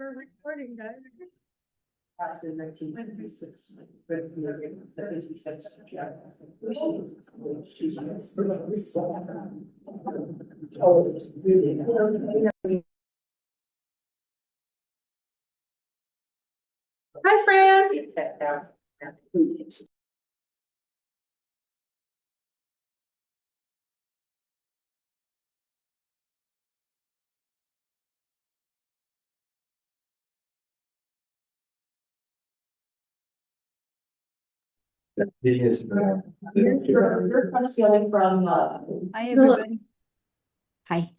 We're recording, guys. After 1956. Hi, Fran. You're concealing from, Hi, everybody. Hi.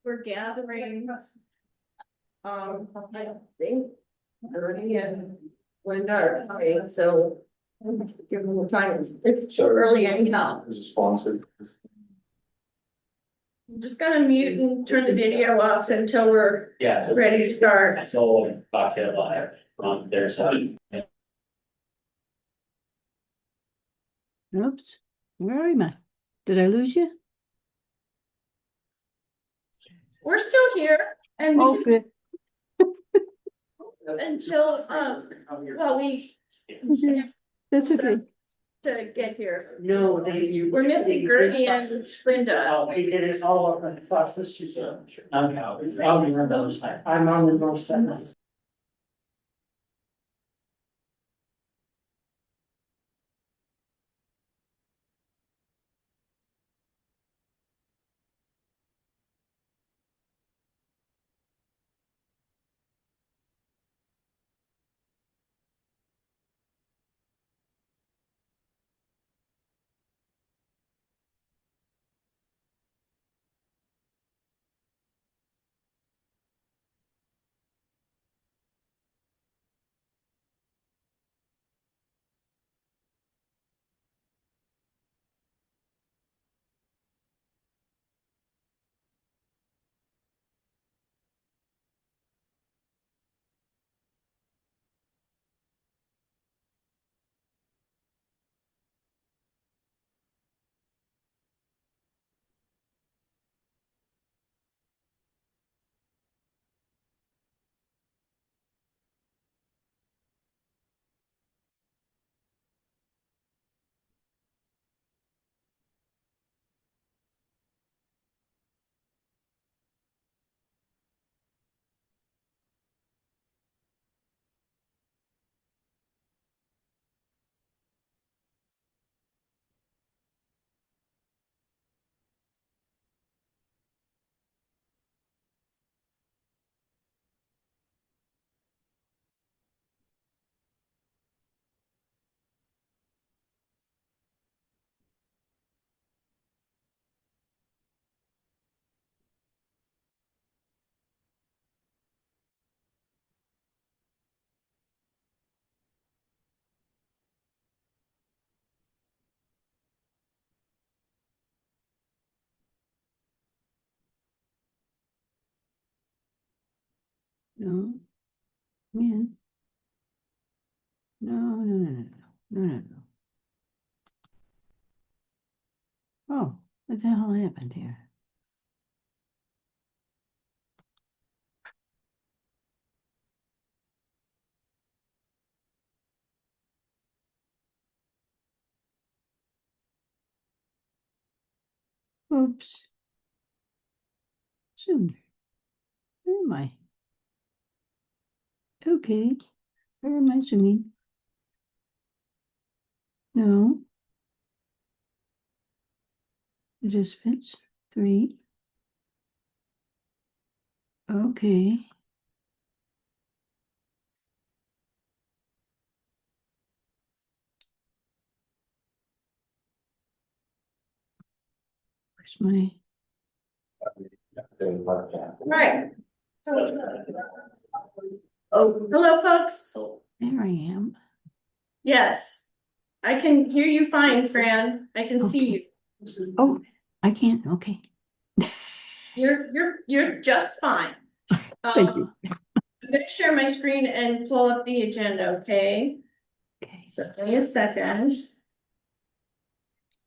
We're gathering. I think, Ernie and Linda are coming, so. Give them time, it's too early anyhow. Is it sponsored? I'm just gonna mute and turn the video off until we're Yeah, ready to start. that's all cocktail live on their side. Oops. Where am I? Did I lose you? We're still here and Oh, good. until, well, we Okay. That's okay. to get here. no, We're missing Gertie and Linda. They did it all over across the street. I'm on the north side. No. Man. No, no, no, no, no, no, no, no. Oh, what the hell happened here? Oops. Soon. Where am I? Okay. Where am I zooming? No. Participants. 3. Okay. Where's my? Right. Oh, hello, folks. There I am. Yes, I can hear you fine, Fran. I can see you. Oh, I can't. Okay. You're just fine. Thank you. I'm gonna share my screen and pull up the agenda, okay? Okay. So give me a second.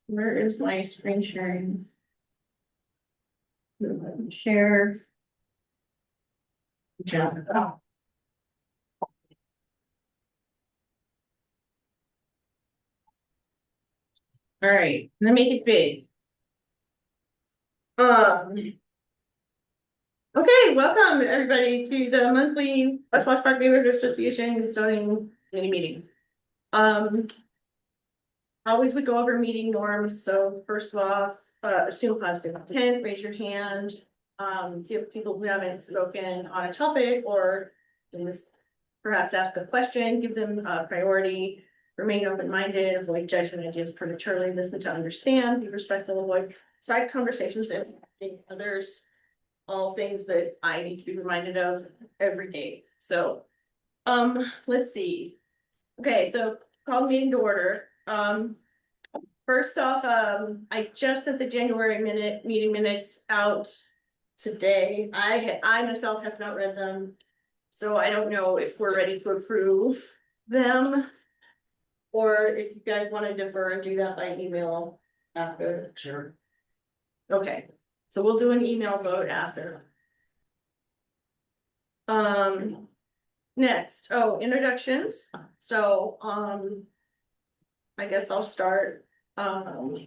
Where is my screen sharing? Share. Agenda. All right, I'm gonna make it big. Okay, welcome everybody to the monthly West Wash Park Neighborhood Association zoning committee meeting. Always we go over meeting norms. So first off, assume positive intent, raise your hand. Give people who haven't spoken on a topic or in this, perhaps ask a question, give them priority, remain open-minded, avoid judgment ideas prematurely, listen to understand, be respectful, avoid side conversations that others, all things that I need to be reminded of every day. So, let's see. Okay, so call the meeting to order. First off, I just sent the January meeting minutes out today. I myself have not read them, so I don't know if we're ready to approve them. Or if you guys want to defer and do that by email after. Sure. Okay, so we'll do an email vote after. Next, introductions. So, I guess I'll start. I'm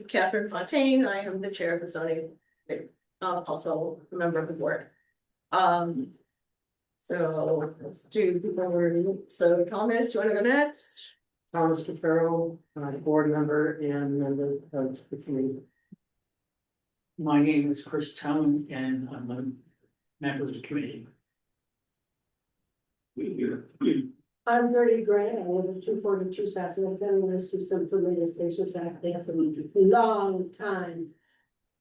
Catherine Fontaine. I am the chair of the zoning, also a member of the board. So let's do people. So comments, do you want to go next? Thomas Capero, board member and member of the committee. My name is Chris Town and I'm a member of the committee. I'm Gertie Gray, I live at 242 South Lincoln, and I see some familiar faces. They have some long time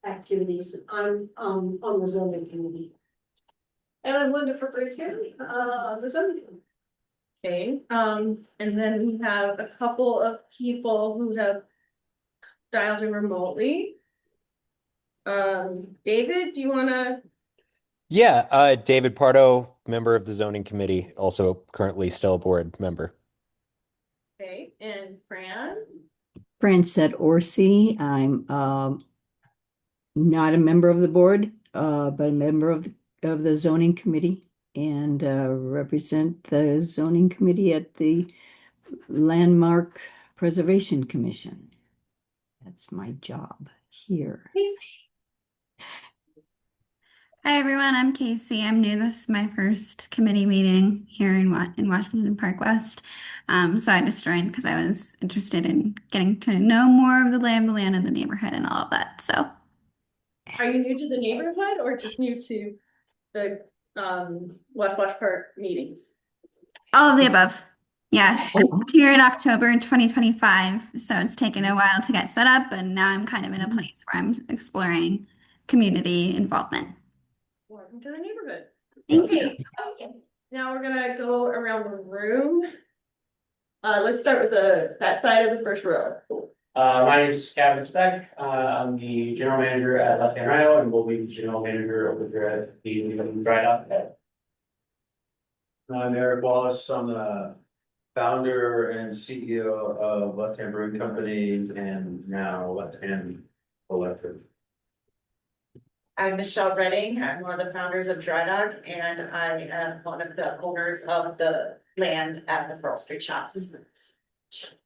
activities. I'm on the zoning committee. And I'm Linda Fricker too, the zoning. Okay, and then we have a couple of people who have dialed in remotely. David, do you wanna? Yeah, David Pardo, member of the zoning committee, also currently still a board member. Okay, and Fran? Francette Orsi. I'm not a member of the board, but a member of the zoning committee and represent the zoning committee at the Landmark Preservation Commission. That's my job here. Hi everyone, I'm Casey. I'm new. This is my first committee meeting here in Washington Park West. So I just joined because I was interested in getting to know more of the lay of the land and the neighborhood and all of that. So, Are you new to the neighborhood or just new to the West Wash Park meetings? all of the above. Yeah, I moved here in October in 2025, so it's taken a while to get set up, and now I'm kind of in a place where I'm exploring community involvement. Welcome to the neighborhood. Thank you. Okay, now we're gonna go around the room. Let's start with that side of the first row. My name is Gavin Speck. I'm the general manager at Left Hand Rhino and will be the general manager over there at the Dry Dock. I'm Eric Wallace. I'm the founder and CEO of Left Hand Brewing Company and now Left Hand Electric. I'm Michelle Redding. I'm one of the founders of Dry Dock and I am one of the owners of the land at the Pearl Street Shops.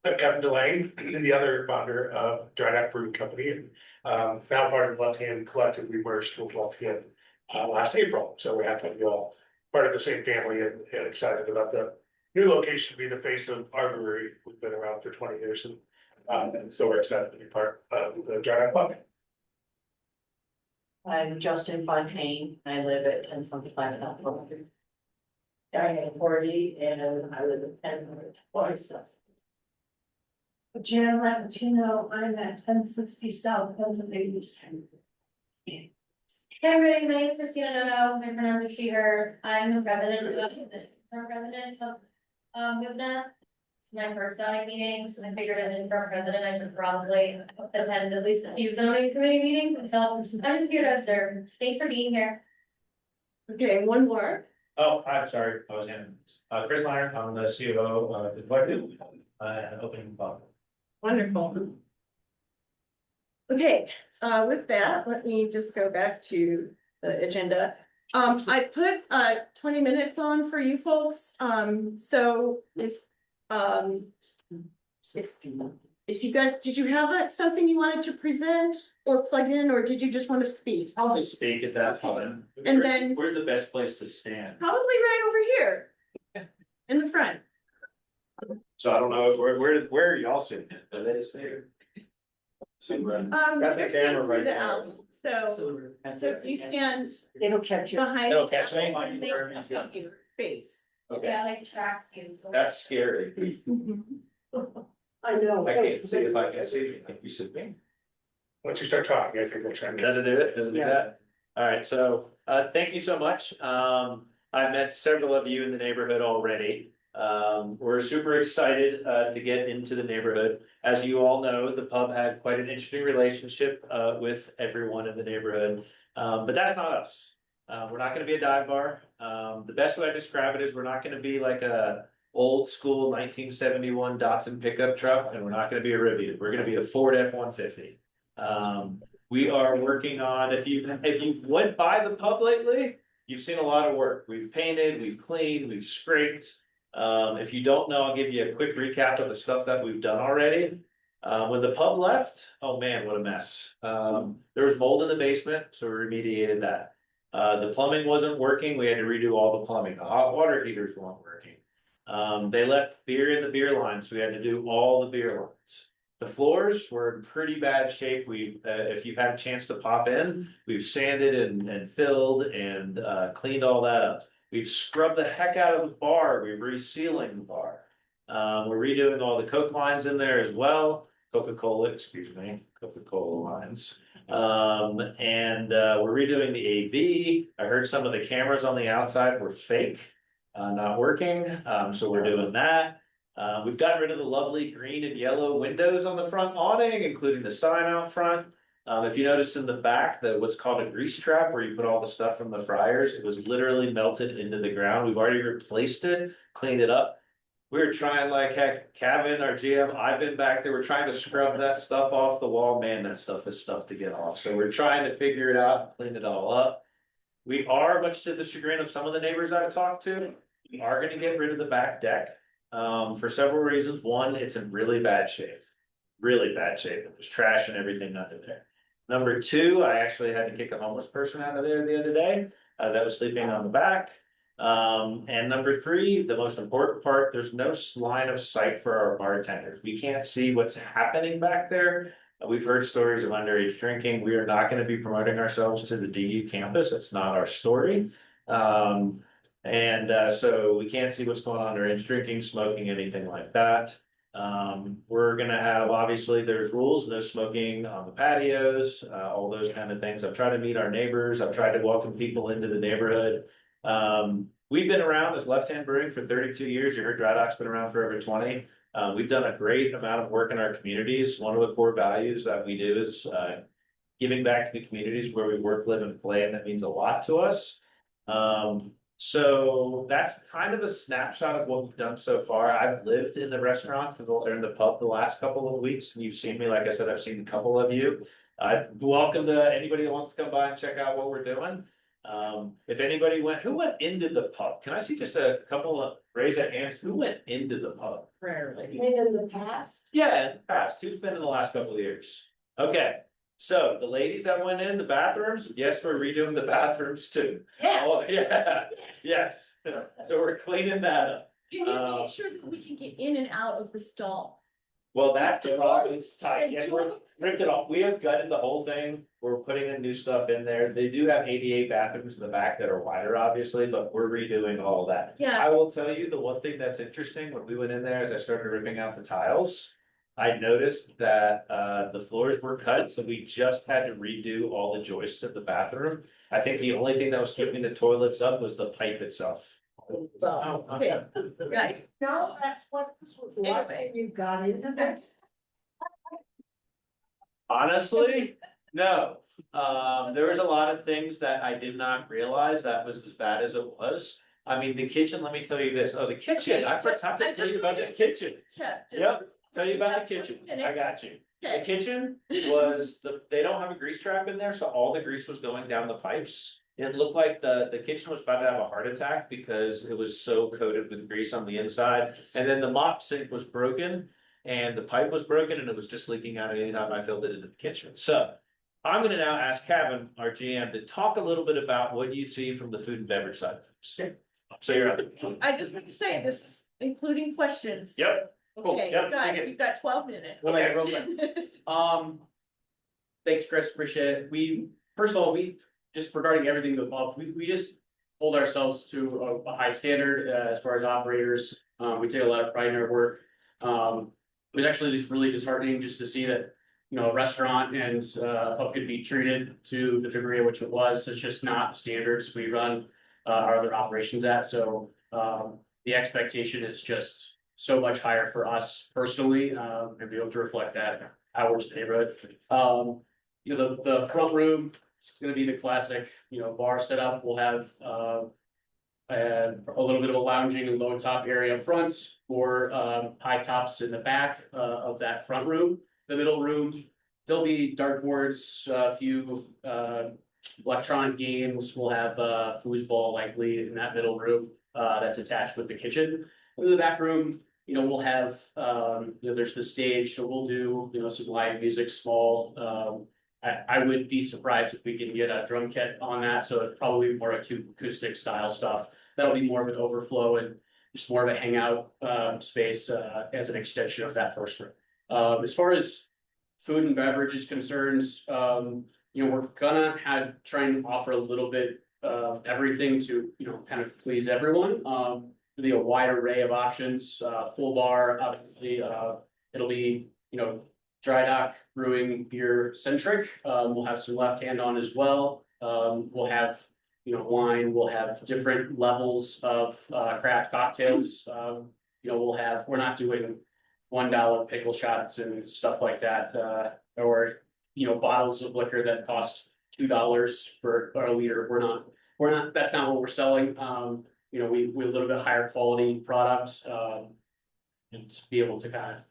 I'm Kevin Delane, the other founder of Dry Dock Brewing Company, and now part of Left Hand Collective. We merged with Left Hand last April, so we're happy to be all part of the same family and excited about the new location to be the face of our brewery. We've been around for 20 years, and so we're excited to be part of the Dry Dock Club. I'm Justin Fontaine. I live at 1075 South Road. Diane Forty, and I live at 1040. Jan Latino, I'm at 1060 South Pennsylvania Street. Hey everybody, my name is Christina Nono, my pronouns are she, her. I'm the president of WWPNA. It's my first zoning meeting, so I figured as interim president, I should probably attend at least a few zoning committee meetings, and so I'm just here to observe. Thanks for being here. Okay, one more. Oh, I'm sorry, I was in. Chris Meyer, I'm the CEO of the Collective, opening pub. Wonderful. Okay, with that, let me just go back to the agenda. I put 20 minutes on for you folks. So if if you guys, did you have something you wanted to present or plug in, or did you just want to speak? Probably speak at that time. And then- Where's the best place to stand? Probably right over here. In the front. So I don't know, where are y'all sitting? Are they sitting? Got the You're camera seeing right through the there. album, so if you stand It'll catch you. behind. It'll catch me? They can see your face. Okay, Yeah, like track you, so. that's scary. I know. I can't see if I can see. You should be. Once you start talking, I think we'll try and get. Does it do it? Does it do Yeah. that? All right, so, thank you so much. I've met several of you in the neighborhood already. We're super excited, to get into the neighborhood. As you all know, the pub had quite an interesting relationship, with everyone in the neighborhood. But that's not us. We're not gonna be a dive bar. The best way I describe it is we're not gonna be like a old school 1971 Datsun pickup truck, and we're not gonna be a Rivian. We're gonna be a Ford F-150. We are working on, if you went by the pub lately, you've seen a lot of work. We've painted, we've cleaned, we've scraped. If you don't know, I'll give you a quick recap of the stuff that we've done already. When the pub left, oh man, what a mess. There was mold in the basement, so we remediated that. The plumbing wasn't working, we had to redo all the plumbing. The hot water heaters weren't working. They left beer in the beer line, so we had to do all the beer lines. The floors were in pretty bad shape. If you've had a chance to pop in, we've sanded and filled and cleaned all that up. We've scrubbed the heck out of the bar. We're resealing the bar. We're redoing all the Coke lines in there as well. Coca-Cola lines. We're redoing the AV. I heard some of the cameras on the outside were fake, not working. So we're doing that. We've gotten rid of the lovely green and yellow windows on the front awning, including the sign out front. If you noticed in the back, what's called a grease trap, where you put all the stuff from the fryers, it was literally melted into the ground. We've already replaced it, cleaned it up. We were trying like heck, Kevin, our GM, I've been back there, we're trying to scrub that stuff off the wall. Man, that stuff is tough to get off. So we're trying to figure it out, clean it all up. We are, much to the chagrin of some of the neighbors I've talked to, we are gonna get rid of the back deck. For several reasons. One, it's in really bad shape. Really bad shape. There's trash and everything under there. Number two, I actually had to kick a homeless person out of there the other day, that was sleeping on the back. And number three, the most important part, there's no line of sight for our bartenders. We can't see what's happening back there. We've heard stories of underage drinking. We are not going to be promoting ourselves to the DU campus. It's not our story. So we can't see what's going on underage drinking, smoking, anything like that. We're gonna have, obviously, there's rules, no smoking on the patios, all those kind of things. I've tried to meet our neighbors. I've tried to welcome people into the neighborhood. We've been around as Left Hand Brewing for 32 years. You heard Dry Dock's been around for over 20. We've done a great amount of work in our communities. One of the core values that we do is giving back to the communities where we work, live, and play, and that means a lot to us. So that's kind of a snapshot of what we've done so far. I've lived in the restaurant or in the pub the last couple of weeks, and you've seen me. Like I said, I've seen a couple of you. Welcome to anybody that wants to come by and check out what we're doing. If anybody who went into the pub? Can I see just a couple of raise of hands? Who went into the pub? Rarely. And in the past, Yeah, in the past. Who's been in the last couple of years? Okay. So the ladies that went in the bathrooms, yes, we're redoing the bathrooms too. yes. Oh, yeah, yes. So we're cleaning that up. Can you make sure that we can get in and out of the stall? Well, that's the problem. It's tight. Yes, we're ripped it off. We have gutted the whole thing. We're putting in new stuff in there. They do have ADA bathrooms in the back that are wider, obviously, but we're redoing all of that. Yeah. I will tell you the one thing that's interesting when we went in there, as I started ripping out the tiles, I noticed that the floors were cut, so we just had to redo all the joists of the bathroom. I think the only thing that was keeping the toilets up was the pipe itself. Okay, right. No, that's what this was like when you got into this. Honestly, no. There was a lot of things that I did not realize that was as bad as it was. I mean, the kitchen, let me tell you this. Oh, the kitchen, I forgot to tell you about the kitchen. Yep, tell you about the kitchen. I got you. The kitchen was, they don't have a grease trap in there, so all the grease was going down the pipes. It looked like the kitchen was about to have a heart attack because it was so coated with grease on the inside. And then the mop sink was broken. and the pipe was broken and it was just leaking out anytime I filled it into the kitchen. So I'm gonna now ask Kevin, our GM, to talk a little bit about what you see from the food and beverage side of things. So you're up. I just want to say, this is including questions. Yep. Cool. Okay, Yep, thank you. you've got 12 minutes. Okay, real quick. Thanks, Chris, appreciate it. First of all, just regarding everything above, we just hold ourselves to a high standard as far as operators. We take a lot of pride in our work. It was actually just really disheartening just to see that, a restaurant and a pub could be treated to the degree in which it was. It's just not the standards we run our other operations at. So the expectation is just so much higher for us personally, and be able to reflect that towards the neighborhood. The front room, it's gonna be the classic, bar setup. We'll have a little bit of a lounging and low top area up front, or high tops in the back of that front room. The middle room, there'll be dartboards, a few electronic games. We'll have foosball likely in that middle room that's attached with the kitchen. In the back room, we'll have there's the stage, so we'll do some live music, small. I would be surprised if we can get a drum kit on that, so it's probably more acoustic style stuff. That'll be more of an overflow and just more of a hangout space as an extension of that first room. As far as food and beverages concerns, we're gonna try and offer a little bit of everything to kind of please everyone. There'll be a wide array of options, full bar, obviously. It'll be dry dock brewing beer centric. We'll have some left hand on as well. We'll have wine. We'll have different levels of craft cocktails. We're not doing $1 pickle shots and stuff like that, or bottles of liquor that cost $2 for a liter. We're not. That's not what we're selling. We're a little bit higher quality products, and to be able to kind of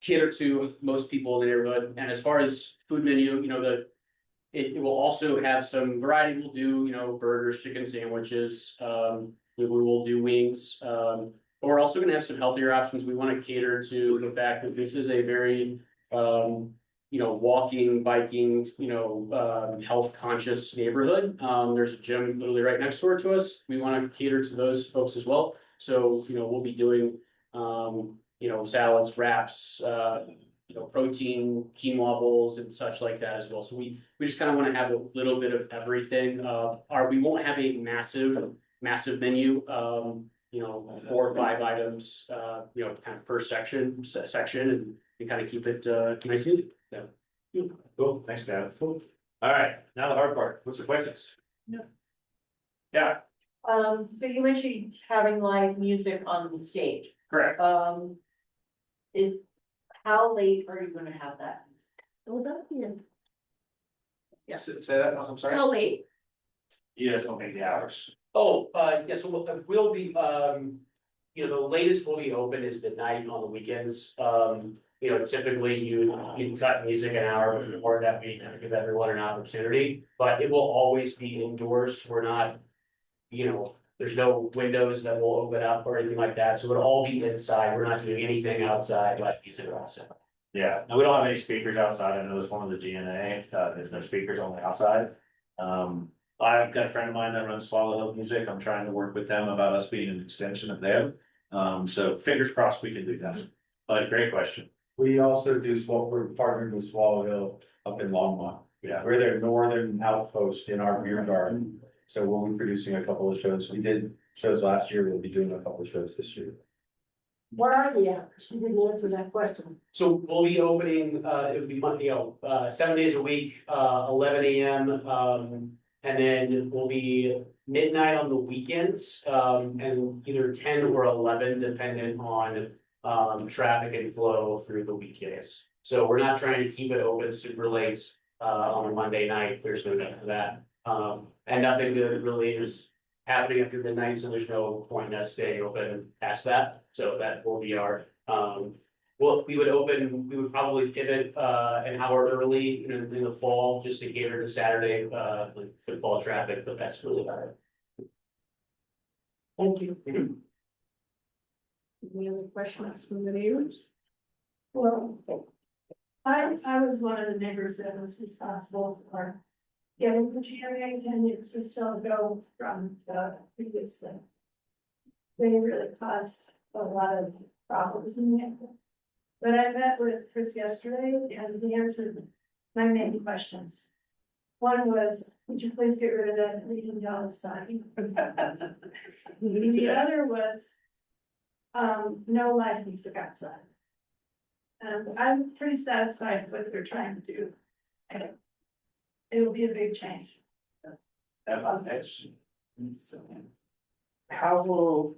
cater to most people in the neighborhood. And as far as food menu, it will also have some variety. We'll do burgers, chicken sandwiches. We will do wings. But we're also going to have some healthier options. We want to cater to the fact that this is a very walking, biking, health conscious neighborhood. There's a gym literally right next door to us. We want to cater to those folks as well. So we'll be doing salads, wraps, protein, quinoa bowls, and such like that as well. So we just kind of want to have a little bit of everything. We won't have a massive menu. 4 or 5 items, kind of per section, and kind of keep it nice and easy. Yeah. Cool, thanks, Gavin. Cool. All right, now the hard part. What's the questions? Yeah. Yeah, So you mentioned having live music on the stage. Correct. How late are you gonna have that? Well, that'd be in- Say that. I'm sorry. How late? You just don't make the hours. Oh, yes, we'll be, the latest we'll be open is midnight on the weekends. Typically you cut music an hour before that, we kind of give everyone an opportunity, but it will always be indoors. We're not, there's no windows that will open up or anything like that, so it'll all be inside. We're not doing anything outside like music also. yeah, no, we don't have any speakers outside. I know there's one of the GNA, there's no speakers on the outside. I've got a friend of mine that runs Swallow Hill Music. I'm trying to work with them about us being an extension of them. So fingers crossed we can do that. But great question. We also do we're partnered with Swallow Hill up in Longmont. Yeah, we're their northern outpost in our beer garden. So we'll be producing a couple of shows. We did shows last year. We'll be doing a couple of shows this year. What are the hours? You didn't answer that question. So we'll be opening, it would be Monday, 7 days a week, 11 AM. And then we'll be midnight on the weekends, and either 10 or 11, dependent on traffic and flow through the weekdays. So we're not trying to keep it open super late on a Monday night. There's no need for that. And nothing good really is happening after midnight, so there's no point in us staying open past that. So that will be our we would probably pivot an hour early in the fall just to cater to Saturday football traffic, but that's really about it. Thank you. Any other questions from the viewers? Well, I was one of the neighbors that was responsible for getting the GIA 10 years or so ago from the previous thing. They really caused a lot of problems in the area. But I met with Chris yesterday and he answered my main questions. One was, would you please get rid of that $1 sign? The other was, no live music outside. And I'm pretty satisfied with what they're trying to do. And it will be a big change. How will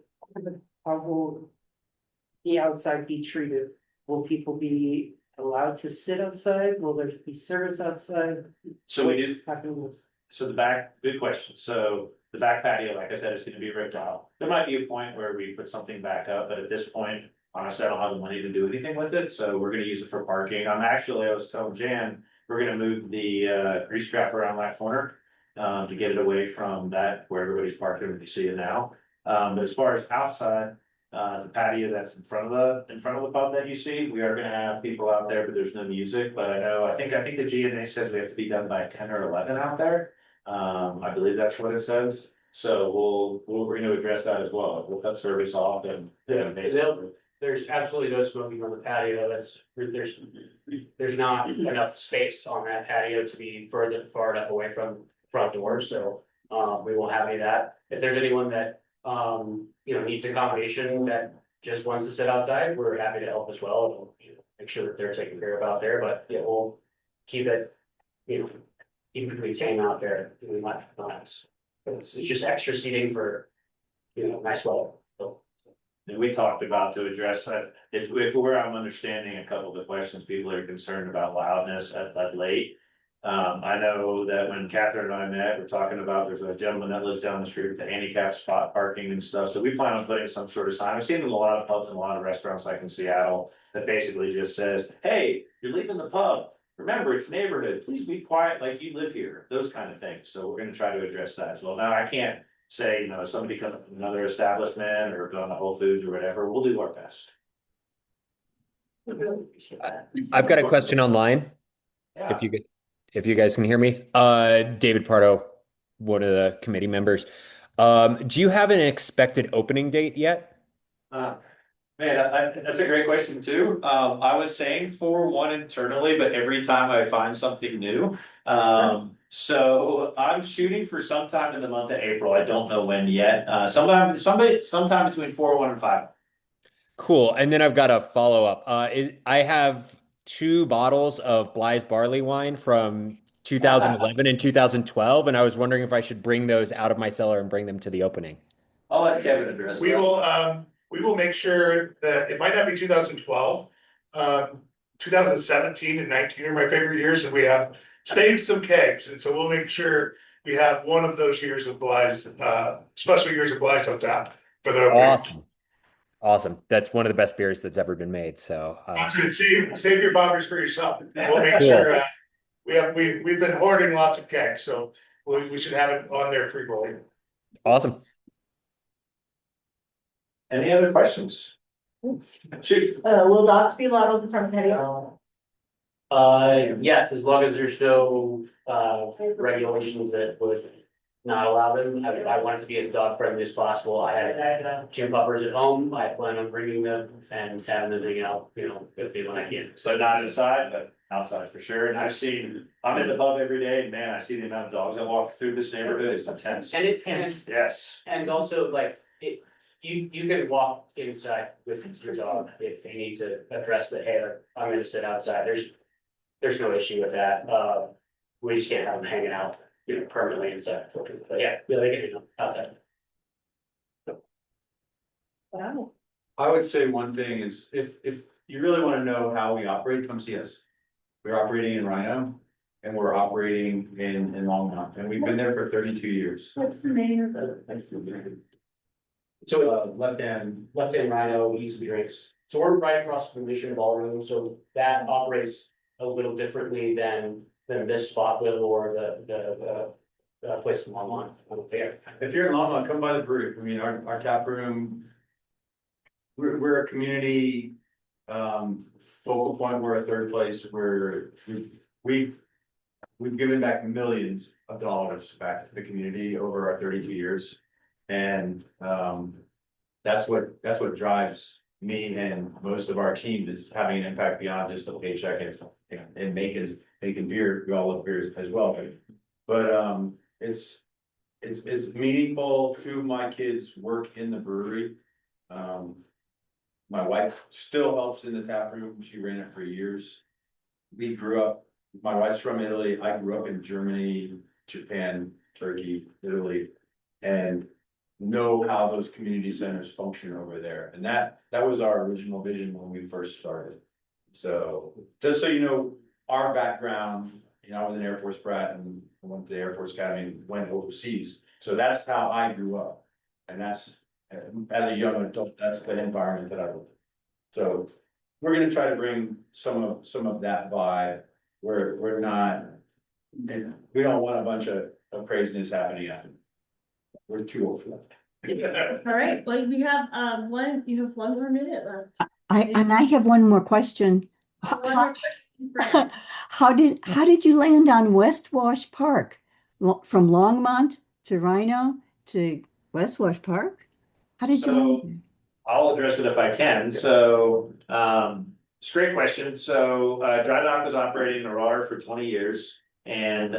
the outside be treated? Will people be allowed to sit outside? Will there be service outside? So we do, What's happening with- so the back, good question. So the back patio, like I said, is gonna be ripped out. There might be a point where we put something back up, but at this point, honestly, I don't have the money to do anything with it, so we're gonna use it for parking. I was telling Jan, we're gonna move the grease trap around that corner. To get it away from that where everybody's parking, you see it now. But as far as outside, the patio that's in front of the pub that you see, we are gonna have people out there, but there's no music. But I think the GNA says we have to be done by 10 or 11 out there. I believe that's what it says. So we're gonna address that as well. We'll cut service off and. Basically. There's absolutely no smoking on the patio, there's not enough space on that patio to be far enough away from front door, so. We won't have any of that, if there's anyone that, needs accommodation that just wants to sit outside, we're happy to help as well, and make sure that they're taken care of out there, but yeah, we'll keep it, keep it retained out there, we might, it's just extra seating for, nice weather. And we talked about to address that, if where I'm understanding a couple of the questions, people are concerned about loudness at late. I know that when Catherine and I met, we're talking about, there's a gentleman that lives down the street with the handicap spot parking and stuff, so we plan on putting some sort of sign. I've seen it in a lot of pubs and a lot of restaurants like in Seattle, that basically just says, hey, you're leaving the pub. Remember, it's neighborhood, please be quiet like you live here, those kind of things, so we're gonna try to address that as well. Now, I can't say, if somebody comes from another establishment or going to Whole Foods or whatever, we'll do our best. We really appreciate that. I've got a question online. Yeah. If you guys can hear me, David Pardo, one of the committee members. Do you have an expected opening date yet? That's a great question too. I was saying 4/1 internally, but every time I find something new. So I'm shooting for sometime in the month of April. I don't know when yet. Sometime between 4/1 and 5. Cool. And then I've got a follow up. I have 2 bottles of Bly's barley wine from 2011 and 2012, and I was wondering if I should bring those out of my cellar and bring them to the opening. I'll let Kevin address that. We will make sure that it might not be 2012. 2017 and 19 are my favorite years, and we have saved some kegs, and so we'll make sure we have one of those years of Bly's, special years of Bly's on tap for the opening. Awesome. That's one of the best beers that's ever been made. So That's good. Save your bombers for yourself. We'll make sure we've been hoarding lots of kegs, so we should have it on there frequently. Awesome. Any other questions? Chief? Will dogs be allowed on the front patio? Yes, as long as there's no, regulations that would not allow them. I want it to be as dog friendly as possible. I had 2 puppers at home. I plan on bringing them and having them hang out, if they want to get. So not inside, but outside for sure. And I'm in the pub every day, and man, I see the amount of dogs that walk through this neighborhood is intense. And Yes. and also you can walk inside with your dog if they need to address the hair. I'm gonna sit outside. There's no issue with that. We just can't have them hanging out, permanently inside. But yeah, they can be outside. Wow. I would say one thing is, if you really wanna know how we operate, come see us. We're operating in Rhino and we're operating in Longmont, and we've been there for 32 years. What's the name of the? So it's left hand Rhino, easy drinks. So we're right across from the Mission Ballroom, so that operates a little differently than this spot will, or the place in Longmont there. If you're in Longmont, come by the brewery. I mean, our tap room. We're a community focal point, we're a third place, we've given back millions of dollars back to the community over our 32 years. And, that's what drives me and most of our team is having an impact beyond just a paycheck and making beer, we all love beers as well. But, it's meaningful to my kids' work in the brewery. My wife still helps in the tap room. She ran it for years. We grew up, my wife's from Italy. I grew up in Germany, Japan, Turkey, Italy, and know how those community centers function over there. And that was our original vision when we first started. So just so you know, our background, I was an Air Force brat and went to the Air Force Academy and went overseas. So that's how I grew up. And that's, as a young adult, that's the environment that I lived in. So we're gonna try to bring some of that vibe. We're not, we don't want a bunch of craziness happening after. We're too old for that. All right, well, you have you have one more minute left. I have one more question. One more question, Fran. How did you land on West Wash Park? From Longmont to Rhino to West Wash Park? How did you land there? I'll address it if I can. So, it's a great question. So, Dry Dock was operating in Aurora for 20 years. And,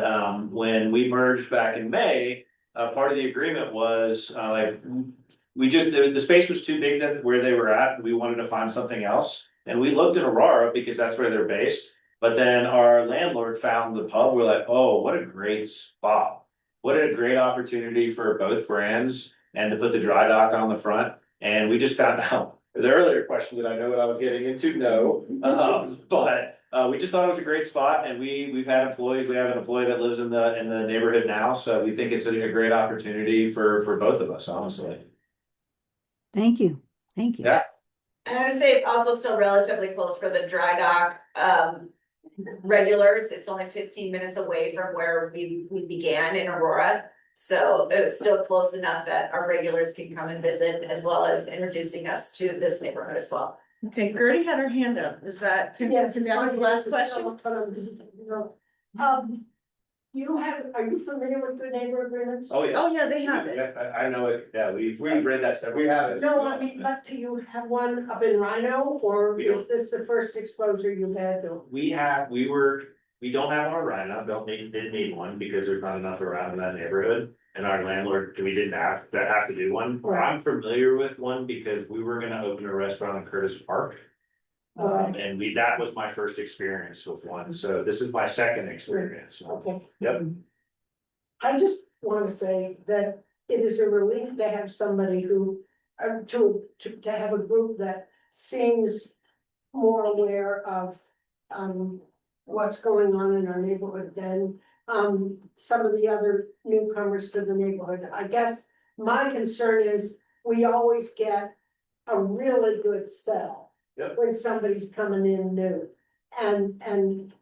when we merged back in May, part of the agreement was, the space was too big that where they were at. We wanted to find something else. And we looked in Aurora because that's where they're based. But then our landlord found the pub. We're like, oh, what a great spot. What a great opportunity for both brands and to put the Dry Dock on the front. And we just found out, the earlier question, did I know what I was getting into? No. But we just thought it was a great spot, and we've had employees. We have an employee that lives in the neighborhood now, so we think it's a great opportunity for both of us, honestly. Thank you. Yeah. And I would say it's also still relatively close for the Dry Dock regulars. It's only 15 minutes away from where we began in Aurora. So it's still close enough that our regulars can come and visit, as well as introducing us to this neighborhood as well. Okay, Gertie had her hand up. Is that, can that be the last question? Are you familiar with good neighbor agreements? Oh, yes. Oh, yeah, they have it. Yeah, I know it. Yeah, we've read that several. We have it. No, I mean, but do you have one up in Rhino, or We is this the first exposure you've had to? We don't have one right now, didn't need one because there's not enough around in that neighborhood. And our landlord, we didn't have to do one. Right. I'm familiar with one because we were gonna open a restaurant in Curtis Park. And that was my first experience with one, so this is my second experience. Okay. Yep. I just want to say that it is a relief to have somebody who, to have a group that seems more aware of, what's going on in our neighborhood than, some of the other newcomers to the neighborhood. I guess my concern is we always get a really good sell. Yep. When somebody's coming in new, and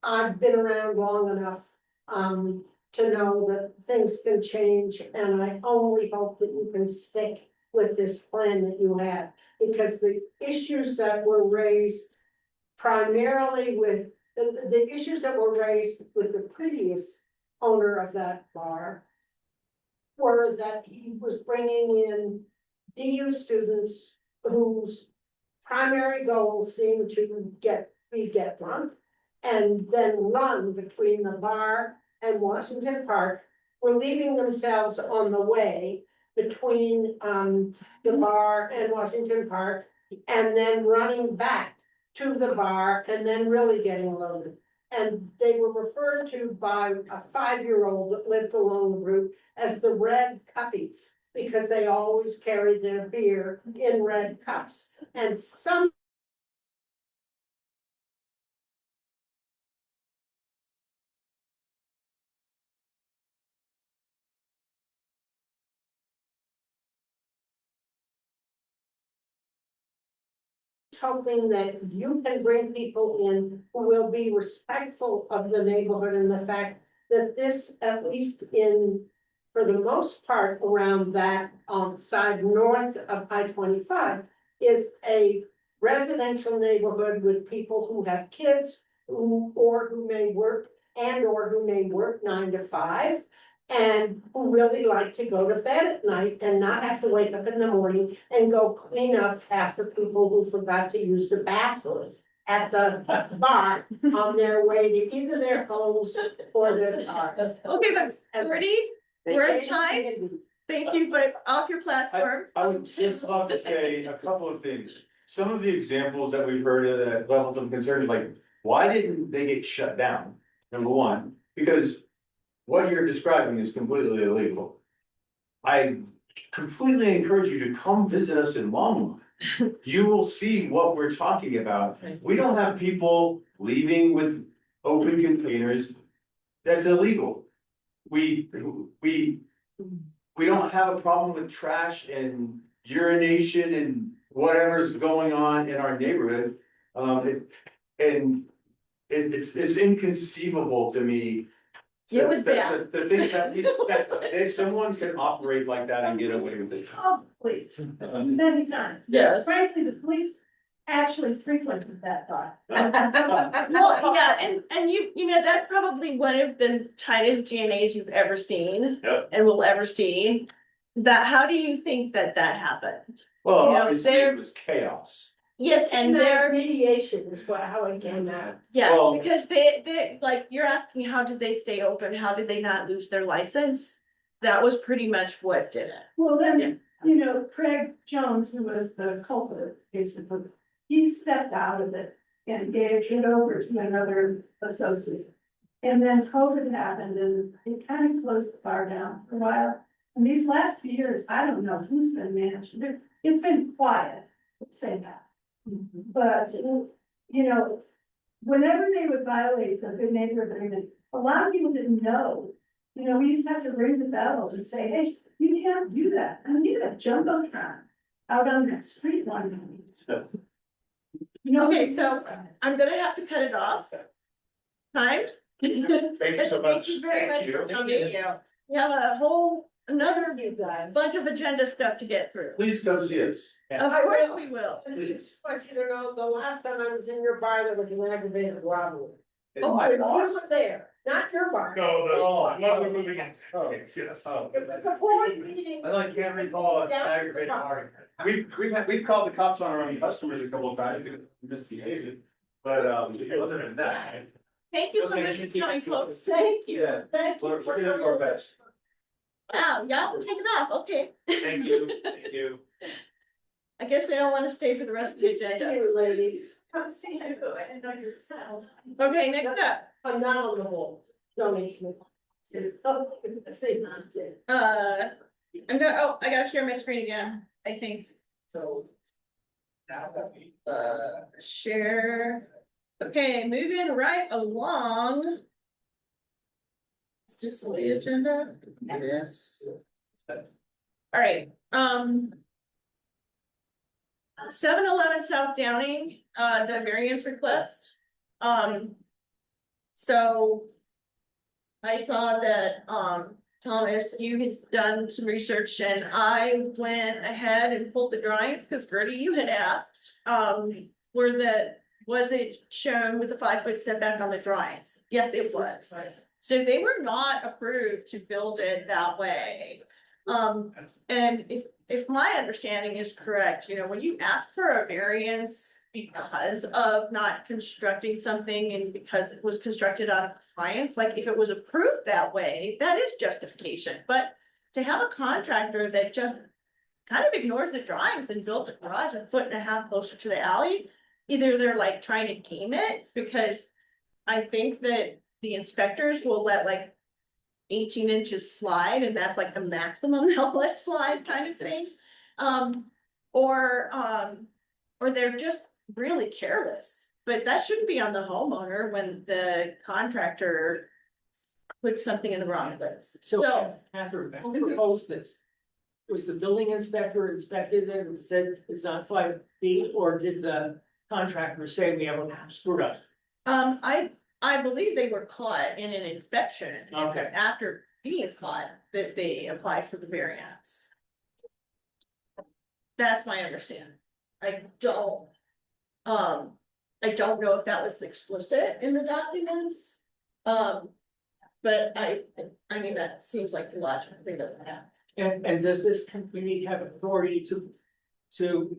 I've been around long enough, to know that things can change, and I only hope that you can stick with this plan that you have, because the issues that were raised primarily with, the issues that were raised with the previous owner of that bar were that he was bringing in DU students whose primary goal seemed to get drunk and then run between the bar and Washington Park, were leaving themselves on the way between the bar and Washington Park, and then running back to the bar and then really getting loaded. And they were referred to by a 5-year-old that lived along the route as the red cuppies, because they always carried their beer in red cups. And some hoping that you can bring people in who will be respectful of the neighborhood and the fact that this, at least for the most part, around that side north of I-25, is a residential neighborhood with people who have kids who may work or who may work 9 to 5. And who really like to go to bed at night and not have to wake up in the morning and go clean up after people who forgot to use the bathroom at the bar on their way to either their homes or their cars. Okay, but Bertie, we're at time. Thank you, but off your platform. I would just love to say a couple of things. Some of the examples that we've heard of the levels of concern, like, why didn't they get shut down? Number one, because what you're describing is completely illegal. I completely encourage you to come visit us in Longmont. You will see what we're talking about. We don't have people leaving with open containers. That's illegal. We don't have a problem with trash and urination and whatever's going on in our neighborhood. It's inconceivable to me. It was bad. The thing that someone can operate like that and get away with it. Oh, please, many times. Yes. Frankly, the police actually frequented that bar. Well, yeah, and you know, that's probably one of the tightest GNAs you've ever seen. Yep. And will ever see. That, how do you think that happened? Well, You know, obviously it was chaos. Yes, and their they're, mediation is how it came out. yeah, Well- because they, like, you're asking, how did they stay open? How did they not lose their license? That was pretty much what did it. Well, Yeah. then, you know, Craig Jones, who was the culprit, basically, he stepped out of it and gave it over to another associate. And then COVID happened and it kind of closed the bar down for a while. And these last few years, I don't know who's been managing it. It's been quiet, let's say that. But, you know, whenever they would violate the good neighbor agreement, a lot of people didn't know. You know, we used to have to ring the bells and say, hey, you can't do that. I mean, you had a jumbotron out on that street one night. You know, Okay, so I'm gonna have to cut it off. Time? Thank you so much. Thank you very much for Thank coming. We have a whole, another bunch of agenda stuff to get through. Please come see us. Of course we will. I just want you to know, the last time I was in your bar, there was an aggravated robbery. Oh, my You gosh. were there, not your bar. No, we're moving in. Oh. Yes. It was a board meeting. I can't recall an aggravated party. We've called the cops on our own customers a couple of times because we misbehaved. But other than that. Thank you so much for coming, folks. Thank you, Yeah. thank you. We're gonna do our best. Wow, y'all can take it off, okay. Thank you, thank you. I guess they don't wanna stay for the rest of the See agenda. you, ladies. come see you, I didn't know you were settled. Okay, next up, I'm not on the whole donation. Oh, see, I'm gonna, oh, I gotta share my screen again, I think. So. Share. Okay, moving right along. It's just the agenda. Yes. All right, 7-Eleven South Downing, the variance request. So. I saw that, Thomas, you had done some research and I went ahead and pulled the drawings, cause Gertie, you had asked, was it shown with a 5-foot setback on the drawings? Yes, it was. So they were not approved to build it that way. And if my understanding is correct, you know, when you ask for a variance because of not constructing something and because it was constructed out of compliance, like if it was approved that way, that is justification. But to have a contractor that just kind of ignores the drawings and built a garage 1.5 feet closer to the alley, either they're like trying to game it, because I think that the inspectors will let like 18 inches slide, and that's like the maximum they'll let slide kind of thing. Or they're just really careless, but that shouldn't be on the homeowner when the contractor puts something in the wrong place. So, Catherine, who proposed this? Was the building inspector inspected it and said it's not 5 feet, or did the contractor say we have a screw up? I believe they were caught in an inspection. Okay. After being caught, that they applied for the variance. That's my understanding. I don't I don't know if that was explicit in the documents. But I mean, that seems like the logical thing that would happen. And does this committee have authority to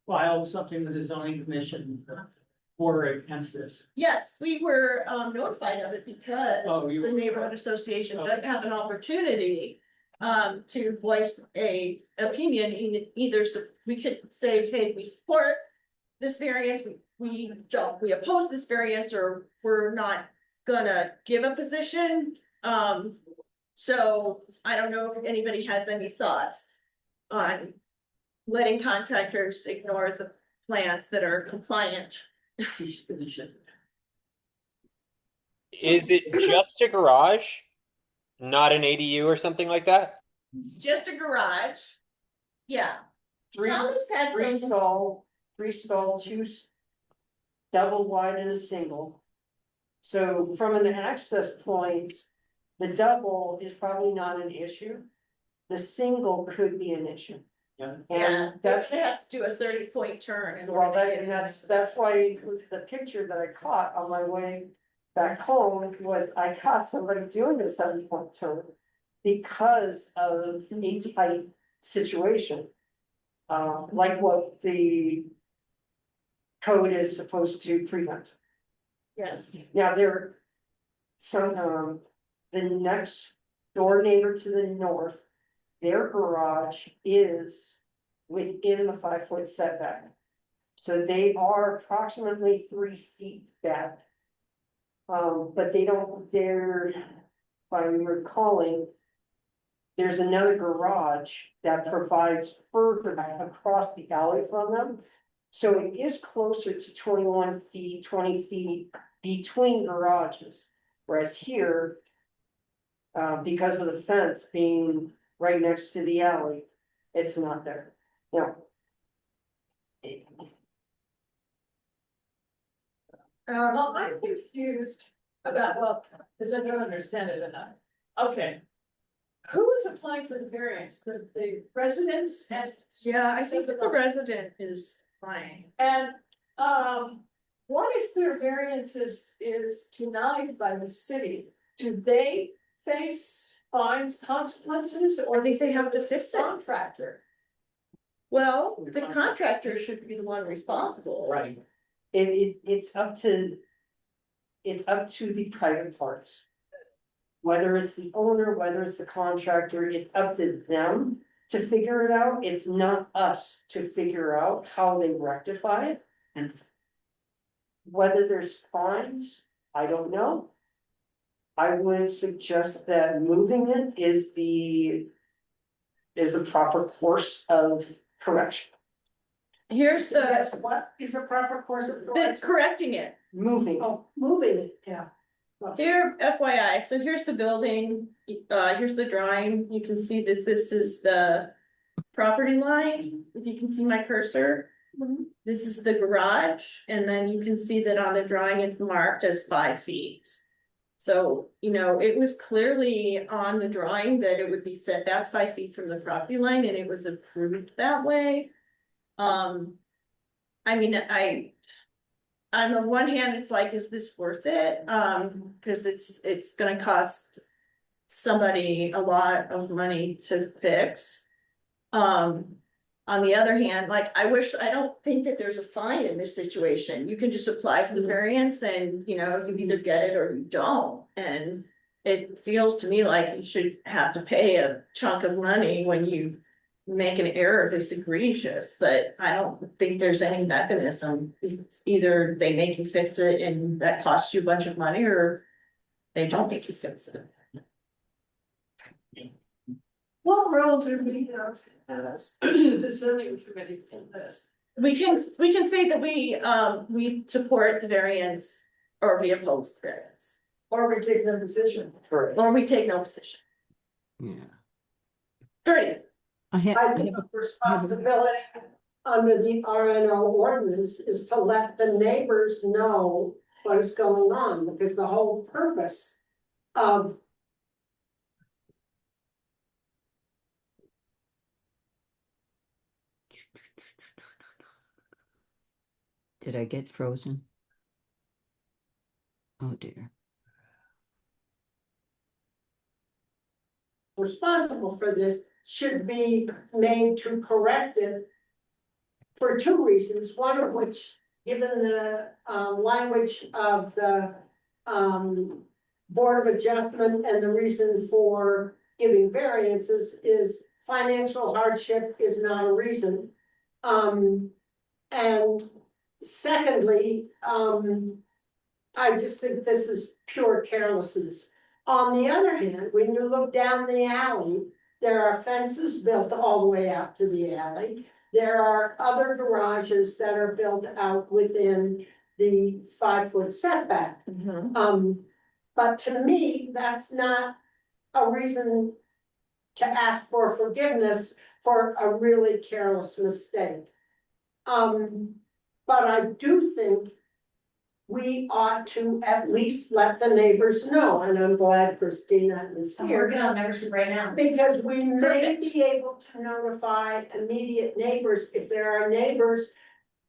file something with the zoning commission for or against this? Yes, we were notified of it because Oh, you- the neighborhood association does have an opportunity. To voice a opinion in either, we could say, hey, we support this variance, we don't, we oppose this variance, or we're not gonna give a position. So I don't know if anybody has any thoughts on letting contractors ignore the plans that are compliant. Is it just a garage? Not an ADU or something like that? It's just a garage. Yeah. Thomas had Three some, stall, double wide and a single. So from an access point, the double is probably not an issue. The single could be an issue. Yeah. yeah, And they that's, have to do a 30-point turn. in well, order to that, get and in. that's why the picture that I caught on my way back home was I caught somebody doing a 7-point turn because of a tight situation. Like what the code is supposed to prevent. Yes. Now, the next door neighbor to the north, their garage is within the 5-foot setback. So they are approximately 3 feet back. But if I'm recalling, there's another garage that provides further back across the alley from them. So it is closer to 21 feet, 20 feet between garages, whereas here, because of the fence being right next to the alley, it's not there. Now. Well, I'm confused about, well, because I don't understand it enough. Okay. Who is applying for the variance? The residents and. Yeah, I think that the resident is fine. And, what if their variance is denied by the city? Do they face fines, consequences, or I think they have to fix it. contractor? Well, the contractor should be the one responsible. Right. It's up to the private parties. Whether it's the owner, whether it's the contractor, it's up to them to figure it out. It's not us to figure out how they rectify it. And whether there's fines, I don't know. I would suggest that moving it is the proper course of correction. Here's Yes, the, what is the proper course of correcting it. moving? Oh, moving it, yeah. Here, FYI, so here's the building, here's the drawing, you can see that this is the property line, if you can see my cursor. This is the garage, and then you can see that on the drawing it's marked as 5 feet. So, you know, it was clearly on the drawing that it would be set back 5 feet from the property line, and it was approved that way. I mean, on the one hand, it's like, is this worth it? Cause it's gonna cost somebody a lot of money to fix. On the other hand, like, I don't think that there's a fine in this situation. You can just apply for the variance and, you know, you either get it or you don't. And it feels to me like you should have to pay a chunk of money when you make an error this egregious, but I don't think there's any mechanism. It's either they make you fix it and that costs you a bunch of money, or they don't make you fix it. What role do we have as the zoning committee in this? We can say that we support the variance or we oppose the variance, Or we take no position? or we take no position. Yeah. Great. I I have, think the responsibility under the RNO ordinance is to let the neighbors know what is going on, because the whole purpose of Did I get frozen? Oh dear. responsible for this should be made to correct it for two reasons, one of which, given the language of the Board of Adjustment and the reason for giving variances is financial hardship is not a reason. And secondly, I just think this is pure carelessness. On the other hand, when you look down the alley, there are fences built all the way out to the alley. There are other garages that are built out within the 5-foot setback. But to me, that's not a reason to ask for forgiveness for a really careless mistake. But I do think we ought to at least let the neighbors know, and I'm glad Christina is I'm here. working on membership right now. Because we may Perfect. be able to notify immediate neighbors if there are neighbors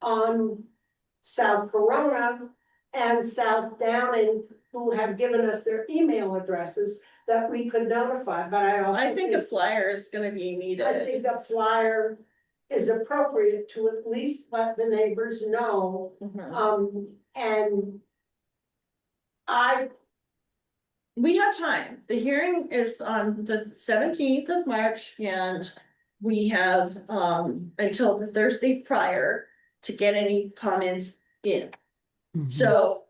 on South Corona and South Downing who have given us their email addresses that we could notify, but I also. I think a flyer is gonna be I needed. think a flyer is appropriate to at least let the neighbors know, and We have time. The hearing is on the 17th of March and we have until the Thursday prior to get any comments in. So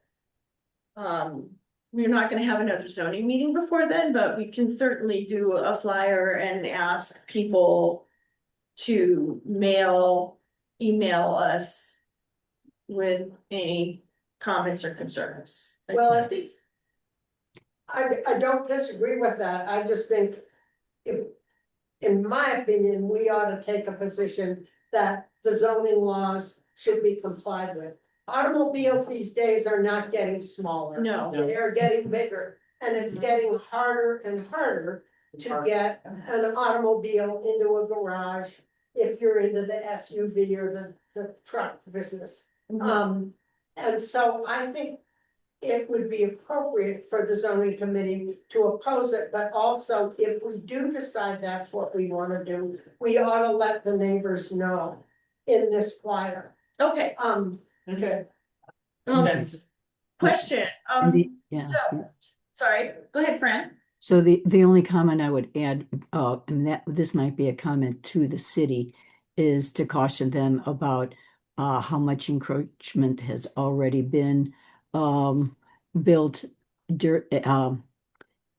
we're not gonna have another zoning meeting before then, but we can certainly do a flyer and ask people to email us with any comments or concerns. well, I don't disagree with that, I just think if, in my opinion, we ought to take a position that the zoning laws should be complied with. Automobiles these days are not getting smaller. No. They are getting bigger, and it's getting harder and harder to get an automobile into a garage if you're into the SUV or the truck business. And so I think it would be appropriate for the zoning committee to oppose it, but also if we do decide that's what we want to do, we ought to let the neighbors know in this flyer. Okay, Okay. Um, Sense. question, Yeah. so, sorry, go ahead, Fran. So the only comment I would add, and that this might be a comment to the city, is to caution them about how much encroachment has already been built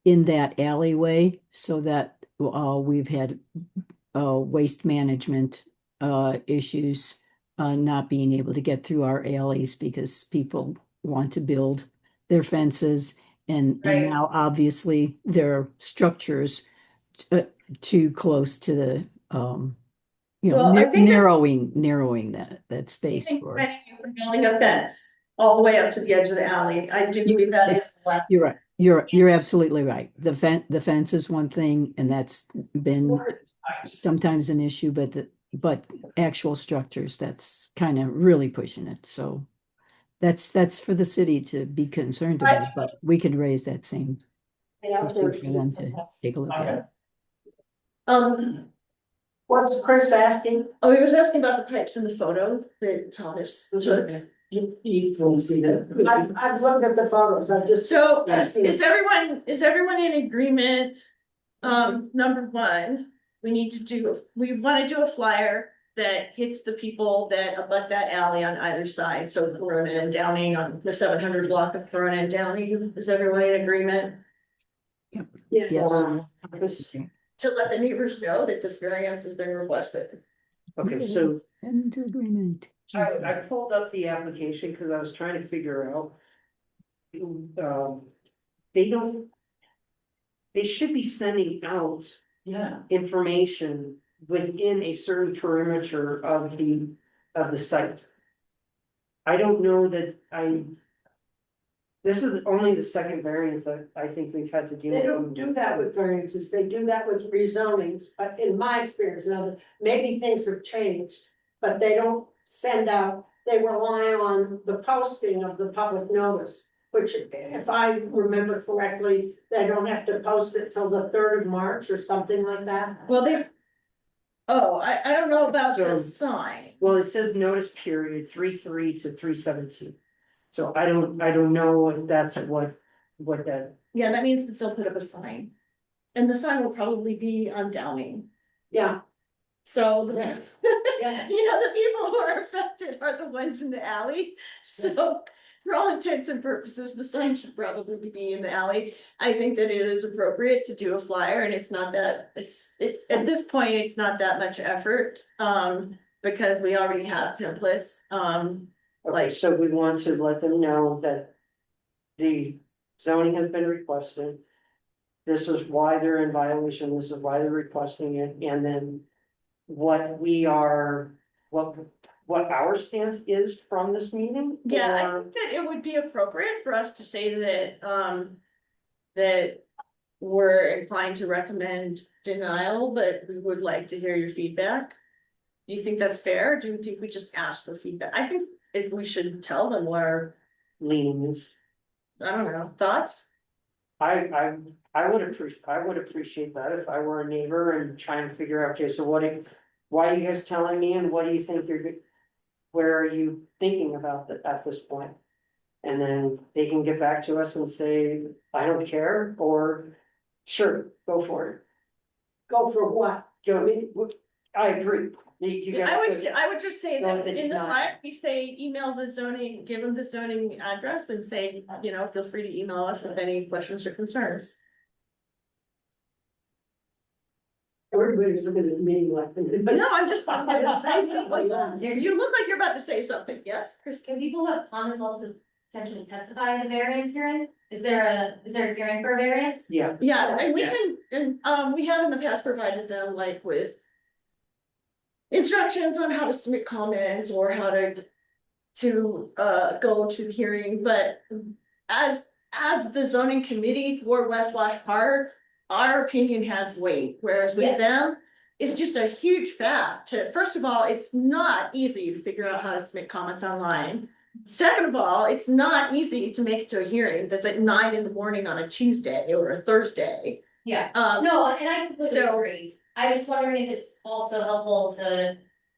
in that alleyway, so that we've had waste management issues, not being able to get through our alleys because people want to build their fences. And Right. now obviously there are structures too close to the, Well, I think that- narrowing that I space think for. we're building a fence all the way up to the edge of the alley. I do believe that is. You're right. You're absolutely right. The fence is one thing, and that's been sometimes an issue, but actual structures, that's kind of really pushing it. So that's for the city to be concerned about, but we could raise that same issue for them to take a look at. What's Chris asking? Oh, he was asking about the pipes in the photo that Thomas took. You can see that. I've looked at the photos, I've just. So is everyone in agreement? Number one, we want to do a flyer that hits the people that abut that alley on either side. So Corona and Downing on the 700 block of Corona and Downing. Is everyone in agreement? Yes. To let the neighbors know that this variance has been requested. Okay, so Into agreement. I pulled up the application because I was trying to figure out. They should be sending out. Yeah. Information within a certain perimeter of the site. I don't know that this is only the second variance that I think we've had to deal with. They don't do that with variances, they do that with rezonings, but in my experience, now, maybe things have changed, but they don't send out, they rely on the posting of the public notice. Which, if I remember correctly, they don't have to post it till the 3rd of March or something like that. Well, I don't know about the So- sign. Well, it says notice period 3/3 to 3/17. So I don't know if that's what that, Yeah, that means that they'll put up a sign. And the sign will probably be on Downing. Yeah, So the, yeah. you know, the people who are affected are the ones in the alley. So for all intents and purposes, the sign should probably be in the alley. I think that it is appropriate to do a flyer and it's not that, at this point, it's not that much effort. Because we already have templates, okay, so we want to let them know that the zoning has been requested. This is why they're in violation, this is why they're requesting it, and then what we are, what our stance is from this meeting? yeah, I or- think that it would be appropriate for us to say that, that we're inclined to recommend denial, but we would like to hear your feedback. Do you think that's fair? Or do you think we just ask for feedback? I think if we should tell them what our, Leaning is. I don't know, thoughts? I would appreciate that if I were a neighbor and trying to figure out, okay, so why are you guys telling me and what do you think where are you thinking about that at this point? And then they can get back to us and say, I don't care, or sure, go for it. Go for what? Go, I agree. You guys. I would just say No, that they in did the not. flyer, we say, email the zoning, give them the zoning address and say, you know, feel free to email us with any questions or concerns. Everybody's looking at me like. But no, I'm just. I'm gonna say something. You look like you're about to say something, yes, Chris? Can people who have comments also potentially testify at a variance hearing? Is there a hearing for a variance? Yeah, Yeah, and we Yeah. can, and, we have in the past provided them like with instructions on how to submit comments or how to go to the hearing, but as the zoning committee for West Wash Park, our opinion has weight, whereas with Yes. them, it's just a huge fact to, first of all, it's not easy to figure out how to submit comments online. Second of all, it's not easy to make it to a hearing that's at 9 in the morning on a Tuesday or a Thursday. Yeah, Um, no, and I completely so- agree. I was wondering if it's also helpful to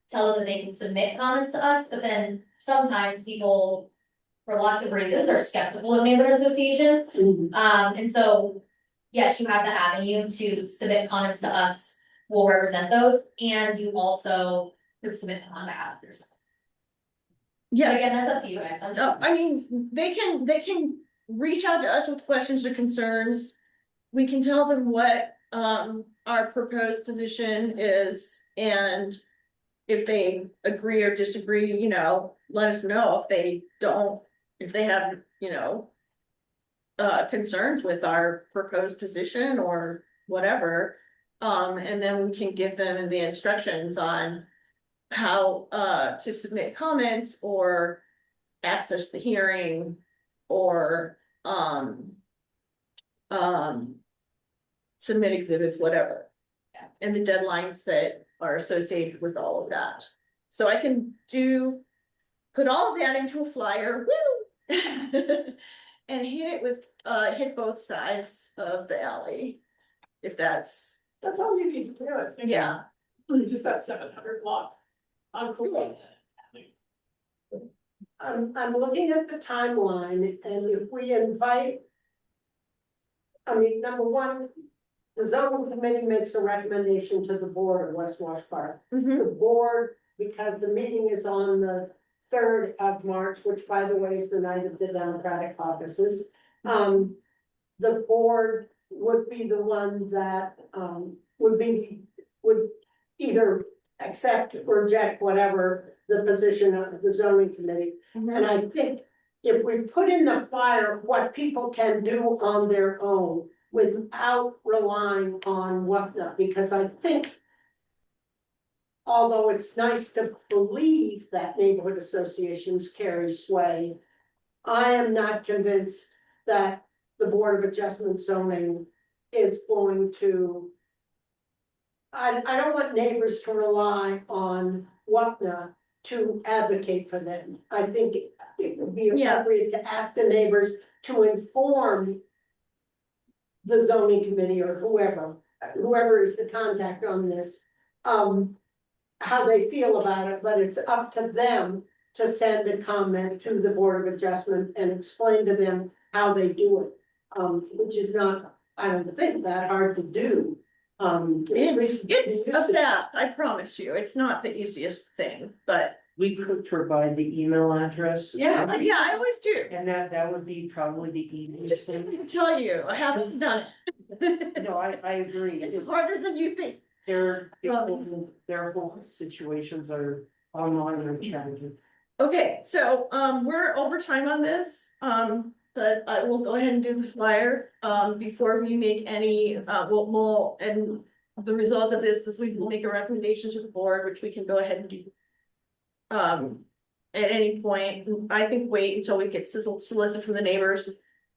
tell them that they can submit comments to us, but then sometimes people, for lots of reasons, are skeptical of neighborhood associations. And so, yes, you have the avenue to submit comments to us, we'll represent those, and you also could submit them on behalf of yourself. But yes. again, that's up to you guys, I'm just. I mean, they can reach out to us with questions or concerns. We can tell them what our proposed position is, and if they agree or disagree, you know, let us know. If they don't, if they have, you know, concerns with our proposed position or whatever, and then we can give them the instructions on how to submit comments or access the hearing or submit exhibits, whatever. Yeah. And the deadlines that are associated with all of that. So I can put all of that into a flyer, woo! And hit it with, hit both sides of the alley. If that's, That's all you need to do, it's. yeah, You just got 700 block. I'm cool with that. I'm looking at the timeline, and if we invite. I mean, number one, the zoning committee makes a recommendation to the board of West Wash Park. mhm, The board, because the meeting is on the 3rd of March, which by the way is the night of the Democratic caucuses. The board would be the one that, would either accept or reject whatever the position of the zoning committee. mhm. And I think if we put in the flyer what people can do on their own without relying on whatnot, because I think. Although it's nice to believe that neighborhood associations carry sway, I am not convinced that the Board of Adjustment zoning is going to. I don't want neighbors to rely on whatnot to advocate for them. I think it would be Yeah. appropriate to ask the neighbors to inform the zoning committee or whoever is the contact on this, how they feel about it, but it's up to them to send a comment to the Board of Adjustment and explain to them how they do it. Which is not, I don't think, that hard to do. It's a fact, I promise you, it's not the easiest thing, but We could provide the email address. yeah, I always do. And that would be probably the easiest Just thing. to tell you, I haven't done it. No, I agree. It's harder than you think. Their whole situations are online and challenging. Okay, so, we're over time on this, but I will go ahead and do the flyer, before we make any, and the result of this is we will make a recommendation to the board, which we can go ahead and do. At any point, I think wait until we get solicit from the neighbors.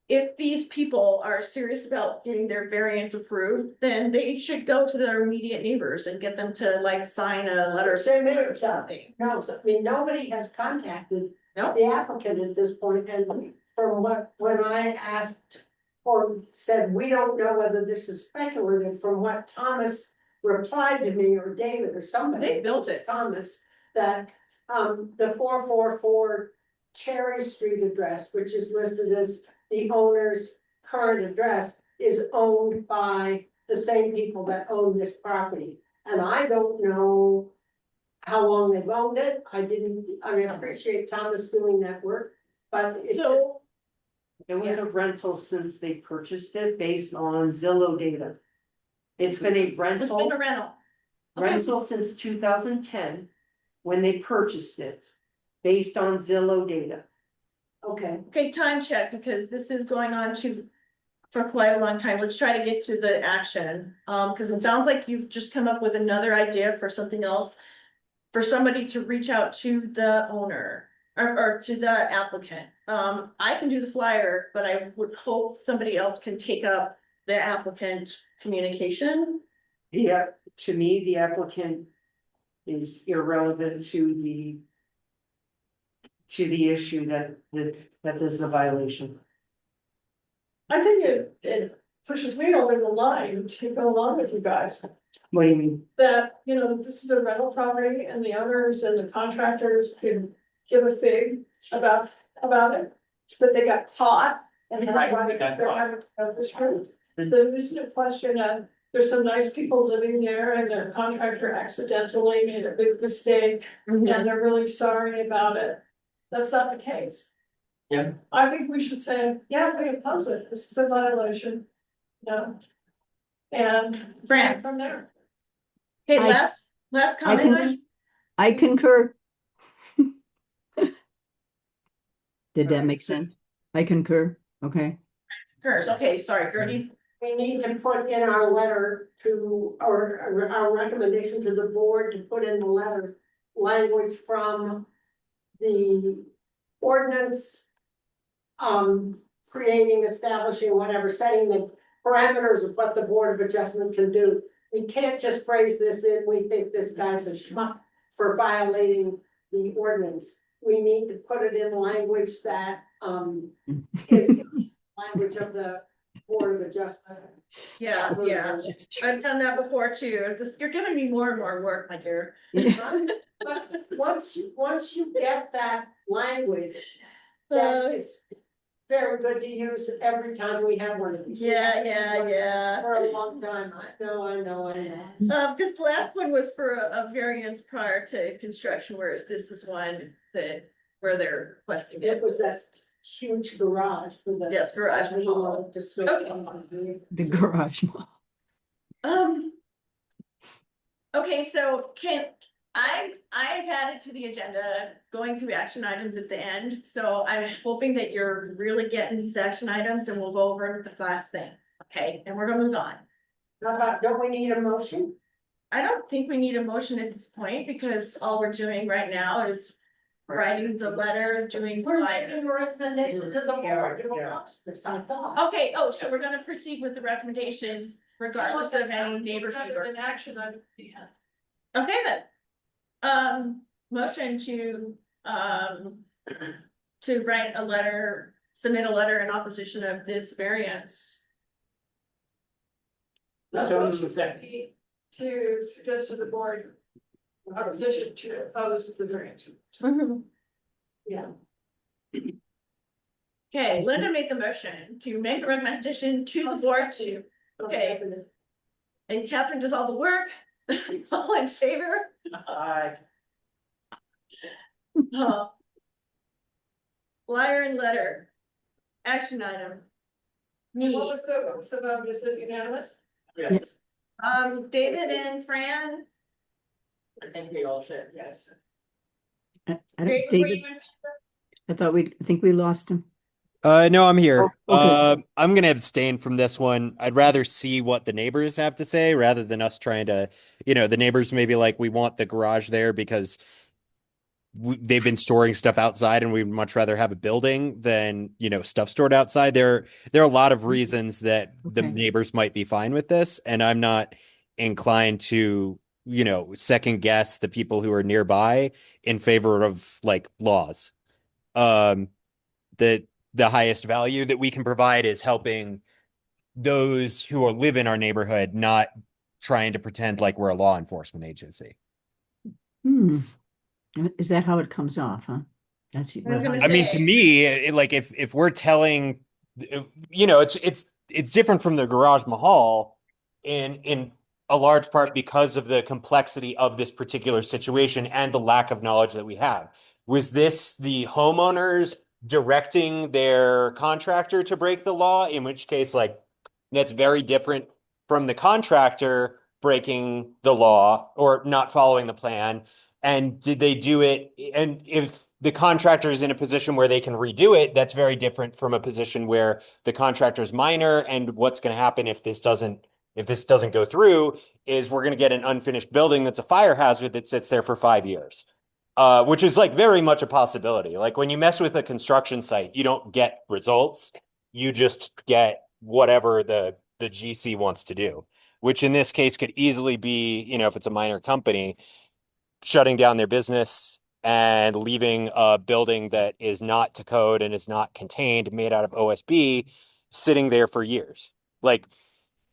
If these people are serious about getting their variance approved, then they should go to their immediate neighbors and get them to like sign a letter. Same here, or something. No, I mean, nobody has contacted No, the applicant at this point, and from when I asked or said, we don't know whether this is speculative, from what Thomas replied to me, or David, or somebody. They built it. Thomas, that, the 444 Cherry Street address, which is listed as the owner's current address, is owned by the same people that own this property. And I don't know how long they've owned it. I appreciate Thomas doing that work, but it's just, so, It was a rental since they purchased it based on Zillow data. It's been a it's been a rental. Okay. rental since 2010, when they purchased it, based on Zillow data. okay. Okay, time check, because this is going on for quite a long time. Let's try to get to the action. Because it sounds like you've just come up with another idea for something else. For somebody to reach out to the owner or to the applicant. I can do the flyer, but I would hope somebody else can take up the applicant communication. Yeah, to me, the applicant is irrelevant to the issue that this is a violation. I think it pushes me over the line to go along with you guys. What do you mean? That, you know, this is a rental property and the owners and the contractors can give a fig about it. But they got taught and that's Right, why they got they're taught. having to go this route. There's no question of, there's some nice people living there and their contractor accidentally made a big mistake. And they're really sorry about it. That's not the case. Yeah. I think we should say, yeah, we oppose it, this is a violation. No. And Fran. from there. Okay, I- last comment. I concur. Did that make sense? I concur, okay. Curse. Okay, sorry, Gertie. We need to put in our letter to, or our recommendation to the board to put in the letter, language from the ordinance. Creating, establishing, whatever, setting the parameters of what the Board of Adjustment can do. We can't just phrase this in, we think this guy's a schmuck for violating the ordinance. We need to put it in language that, is language of the Board of Adjustment. Yeah, I've done that before too. You're giving me more and more work, my dear. But once you get that language, then it's very good to use every time we have one of these. Yeah. For a long time, I know. Because the last one was for a variance prior to construction, whereas this is one where they're requesting It it. was that huge garage for the. Yes, garage. The garage wall. Okay, so I've added to the agenda, going through action items at the end, so I'm hoping that you're really getting these action items and we'll go over the last thing. Okay, and we're gonna move on. How about, don't we need a motion? I don't think we need a motion at this point because all we're doing right now is writing the letter, doing. We're making a recommendation to the board to oppose this, I thought. Okay, so we're gonna proceed with the recommendations regardless of any neighbor feedback. An action item. Okay then. motion to write a letter, submit a letter in opposition of this variance. The So motion would be to suggest to the board opposition to oppose the variance. Yeah. Okay, Linda made the motion to make a recommendation to the board to, okay, and Catherine does all the work. All in favor? I, Flyer and letter. Action item. Me, What was the vote? Is it unanimous? yes, David and Fran. I think we all said yes. I don't, David, were David, you in favor? I think we lost him. No, I'm here. Oh, okay. I'm gonna abstain from this one. I'd rather see what the neighbors have to say rather than us trying to, the neighbors may be like, we want the garage there because they've been storing stuff outside and we'd much rather have a building than, stuff stored outside. There are a lot of reasons that the Okay. neighbors might be fine with this, and I'm not inclined to, second guess the people who are nearby in favor of like laws. That the highest value that we can provide is helping those who live in our neighborhood, not trying to pretend like we're a law enforcement agency. Hmm. Is that how it comes off, huh? That's I was gonna I mean, to say- me, like if we're telling, it's different from the garage mahal in a large part because of the complexity of this particular situation and the lack of knowledge that we have. Was this the homeowners directing their contractor to break the law? In which case, like, that's very different from the contractor breaking the law or not following the plan. And did they do it? And if the contractor is in a position where they can redo it, that's very different from a position where the contractor is minor. And what's going to happen if this doesn't go through is we're going to get an unfinished building that's a fire hazard that sits there for 5 years, which is like very much a possibility. Like when you mess with a construction site, you don't get results. You just get whatever the GC wants to do, which in this case could easily be, if it's a minor company, shutting down their business and leaving a building that is not to code and is not contained, made out of OSB, sitting there for years. Like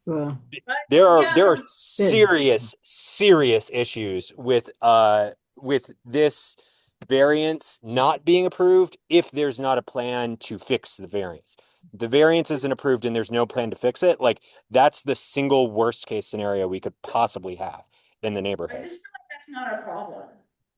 Well, there Yeah. are serious issues with this variance not being approved if there's not a plan to fix the variance. The variance isn't approved and there's no plan to fix it. Like that's the single worst case scenario we could possibly have in the I neighborhood. just feel like that's not our problem.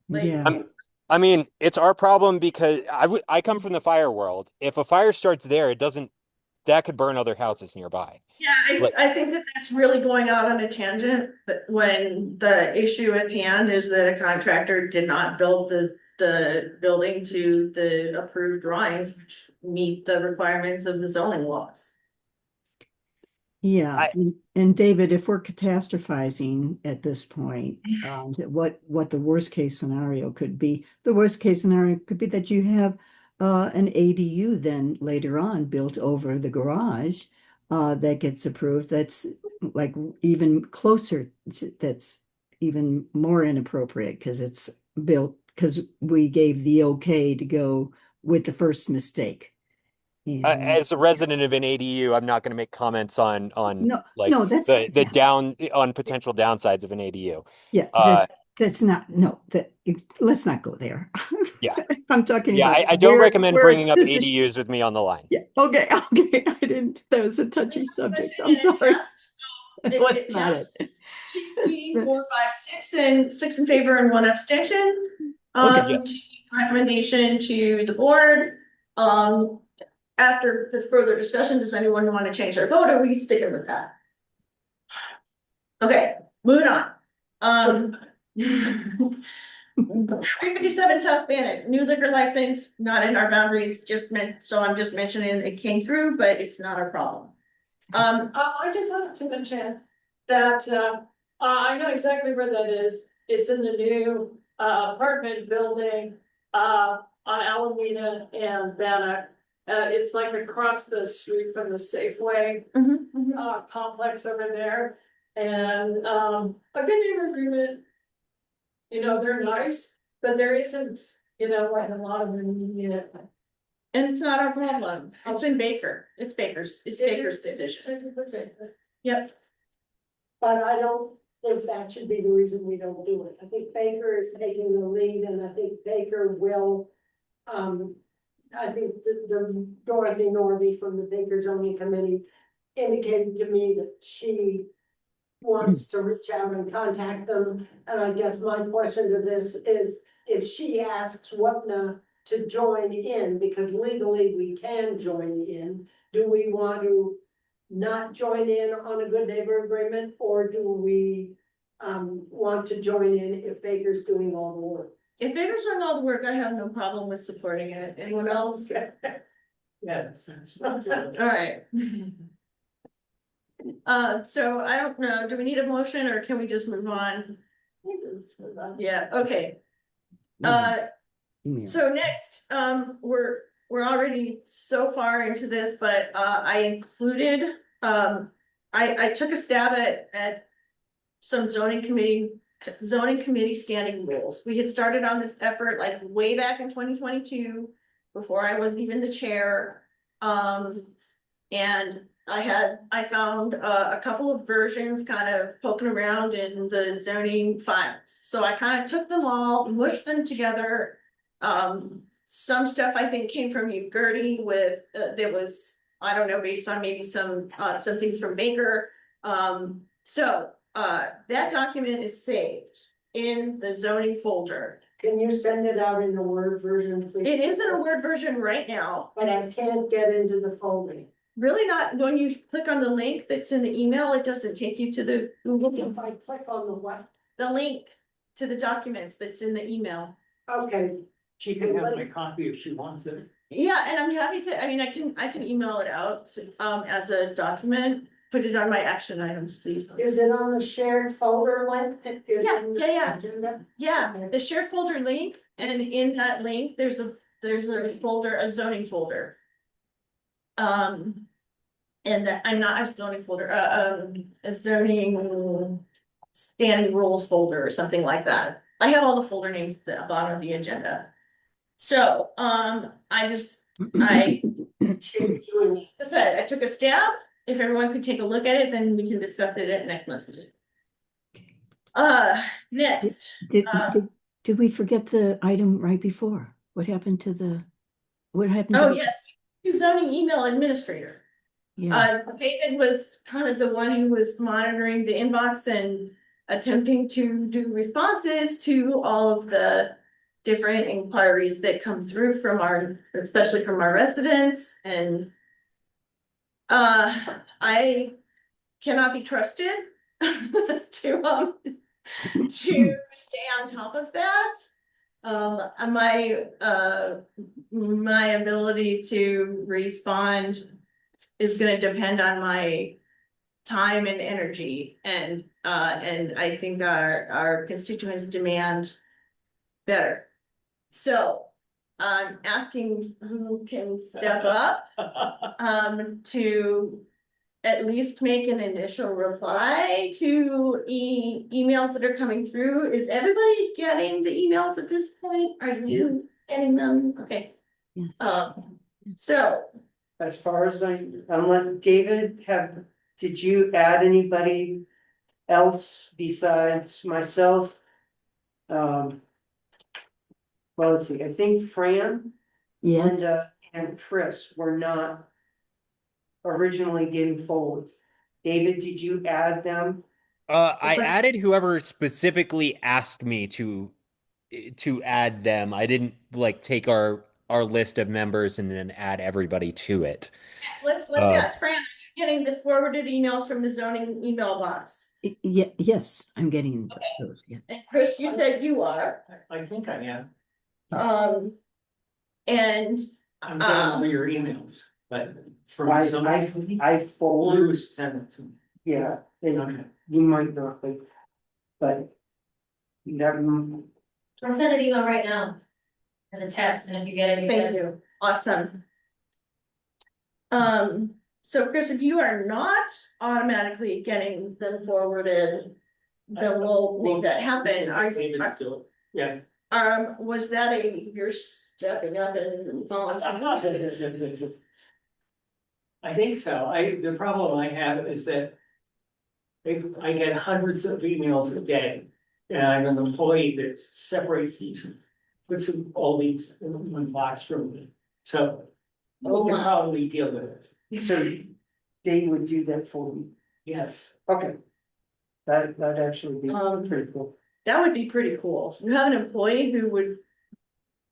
Like, yeah. I mean, it's our problem because I come from the fire world. If a fire starts there, that could burn other houses nearby. yeah, Like- I think that that's really going out on a tangent, but when the issue at hand is that a contractor did not build the building to the approved drawings, which meet the requirements of the zoning laws. Yeah, and David, if we're catastrophizing at this point, what the worst case scenario could be, the worst case scenario could be that you have an ADU then later on built over the garage that gets approved. That's like even closer, that's even more inappropriate because it's built because we gave the okay to go with the first mistake. And As a resident of an ADU, I'm not going to make comments on no, like no, that's the yeah. on potential downsides of an ADU. Yeah, that's not, no, let's not go there. Yeah. I'm talking Yeah, about I don't recommend where bringing it's up business- ADUs with me on the line. Yeah, okay, okay, I didn't, that was a touchy subject, I'm sorry. That's not it. 2, 3, 4, 5, 6, and 6 in favor and 1 abstention. Okay, Recommendation to the board. After the further discussion, does anyone want to change their vote, or are we sticking with that? Okay, moving on. 357 South Bannock, new liquor license, not in our boundaries, so I'm just mentioning it came through, but it's not our problem. I just wanted to mention that, I know exactly where that is. It's in the new, apartment building, on Alameda and Bannock. It's like across the street from the Safeway, complex over there. And, I've been in agreement. You know, they're nice, But there isn't, you know, like a lot of them, you know. And it's not our problem. It's in Baker. It's Baker's decision. Yep. But I don't think that should be the reason we don't do it. I think Baker is taking the lead and I think Baker will, I think the Dorothy Norby from the Baker zoning committee indicated to me that she wants to reach out and contact them. And I guess my question to this is, if she asks WWPNA to join in, because legally we can join in, do we want to not join in on a good neighbor agreement, or do we want to join in if Baker's doing all the work? If Baker's doing all the work, I have no problem with supporting it. Anyone else? Yes. All right. So I don't know, do we need a motion or can we just move on? Yeah, okay. Email. So next, we're already so far into this, but I included, I took a stab at some zoning committee standing rules. We had started on this effort like way back in 2022, before I was even the chair. And I found a couple of versions kind of poking around in the zoning files. So I kind of took them all, mushed them together. Some stuff I think came from you, Gertie, with, there was, I don't know, based on maybe some things from Baker. That document is saved in the zoning folder. Can you send it out in a Word version, please? It is in a Word version right now. But I can't get into the folder. Really not, when you click on the link that's in the email, it doesn't take you to the Google. If I click on the what? The link to the documents that's in the email. Okay, She can have my copy if she wants it. Yeah, and I'm happy to, I mean, I can email it out, as a document, put it on my action items, please. is it on the shared folder link? Is Yeah, it in the yeah. agenda? Yeah, Okay. the shared folder link, and in that link, there's a folder, a zoning folder. And that, I'm not a zoning folder, a zoning standing rules folder or something like that. I have all the folder names at the bottom of the agenda. So, I said, I took a stab. If everyone could take a look at it, then we can discuss it at next month's meeting. Next. Did we forget the item right before? What happened to Oh, yes, zoning email administrator. Yeah, David was kind of the one who was monitoring the inbox and attempting to do responses to all of the different inquiries that come through from especially from our residents, and I cannot be trusted to stay on top of that. My ability to respond is gonna depend on my time and energy, and I think our constituents demand better. So I'm asking who can step up to at least make an initial reply to emails that are coming through. Is everybody getting the emails at this point? Are you getting them? Okay. Yes. So As far as unless David, did you add anybody else besides myself? Well, let's see, I think Fran, yes, Linda, and Chris were not originally getting forward. David, did you add them? I added whoever specifically asked me to add them. I didn't like take our list of members and then add everybody to it. let's ask Fran, are you getting the forwarded emails from the zoning email box? yeah, yes, I'm getting those, yeah. And Chris, you said you are. I think I am. And I'm getting all your emails, but from some. I forward. Send it to me. Yeah, and you might not, but that. I'll send an email right now as a test, and if you get it, you get thank it. you, awesome. So Chris, if you are not automatically getting them forwarded, then we'll make that happen. Yeah, Was that you're stepping up and volunteering? I think so. The problem I have is that I get hundreds of emails a day. And I'm an employee that separates these, puts all these in one box for me. So we can probably deal with it. So they would do that for me. Yes. Okay. That'd actually be pretty cool. That would be pretty cool. You have an employee who would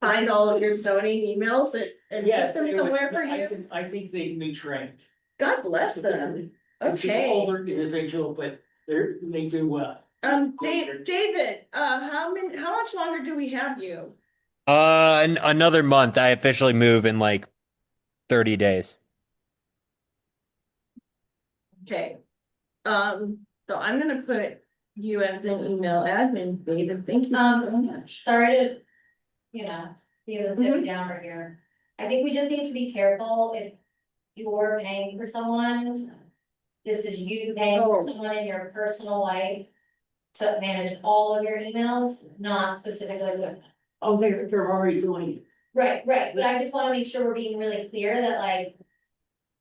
find all of your zoning emails and put Yes. them somewhere for you? I think they can be trained. God bless them. It's an Okay. older individual, but they do well. David, how much longer do we have you? Another month. I officially move in like 30 days. Okay. So I'm gonna put you as an email admin, David. Thank you so much. Sorry to, be a little downer here. I think we just need to be careful if you're paying for someone. This is you paying for someone in your personal life to manage all of your emails, not specifically with. Oh, they're already doing it. Right, but I just wanna make sure we're being really clear that like.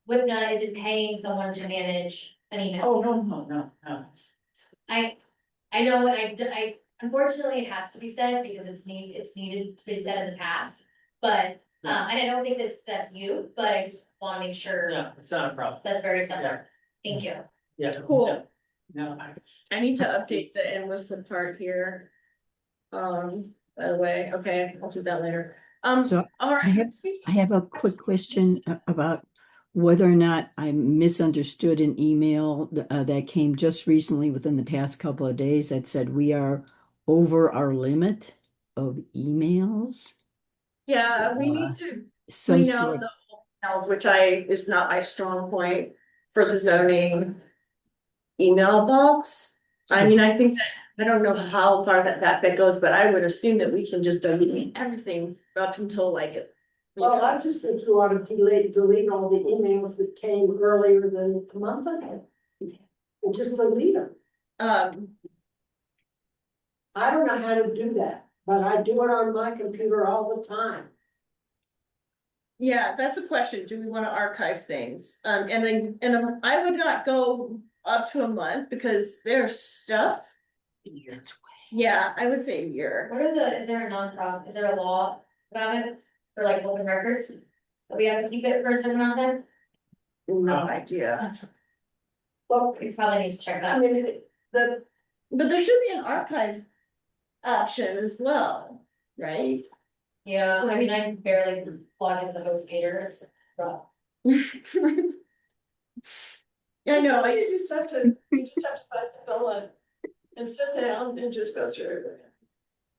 WIPNA isn't paying someone to manage an email. Oh, no. I know, I unfortunately, it has to be said because it's needed to be said in the past. But, and I don't think that's you, but I just wanna make sure. No, it's not a problem. That's very similar. Thank you. Yeah. Cool. No, I need to update the enlistment part here. By the way, okay, I'll do that later. So all right. I have a quick question about whether or not I misunderstood an email that came just recently within the past couple of days that said we are over our limit of emails. Yeah, we need to Some clean out sort. the emails, which is not my strong point for the zoning email box. I mean, I think that, I don't know how far that goes, but I would assume that we can just delete everything up until like it. Well, I just think you ought to delete all the emails that came earlier than a month ago. And just delete them. I don't know how to do that, but I do it on my computer all the time. Yeah, that's a question. Do we want to archive things? And I would not go up to a month because there's stuff. Yeah, I would say a year. Is there a nonprofit, is there a law about it for like open records? That we have to keep it for a certain amount of time? No idea. Well, We probably need to check I that. mean, But there should be an archive option as well, right? Yeah, I mean, I barely log into HostGator, it's rough. I know, you just have to find the bill and sit down and just go through everything.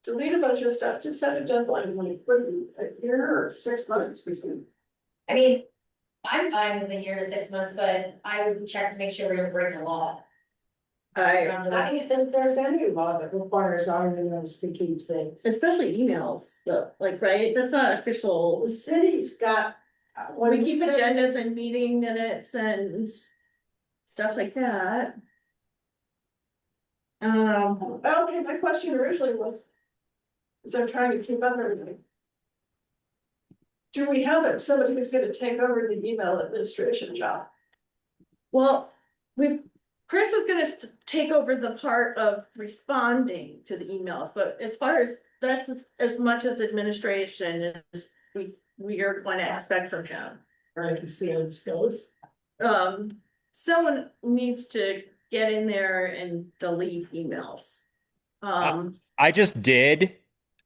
Delete a bunch of stuff, just set a deadline when you put a year or 6 months, Christine. I mean, I'm fine with a year to 6 months, but I would check to make sure we don't break the law. I don't think there's any law that requires our emails to keep things. Especially emails, though, like, right, that's not official. The city's got. We keep agendas and meeting minutes and stuff like that. Okay, my question originally was, is I'm trying to keep up everything. Do we have somebody who's gonna take over the email administration job? Well, Chris is gonna take over the part of responding to the emails, but as far as that's as much as administration as we are going to expect from him. I can see how this goes. Someone needs to get in there and delete emails. I just did.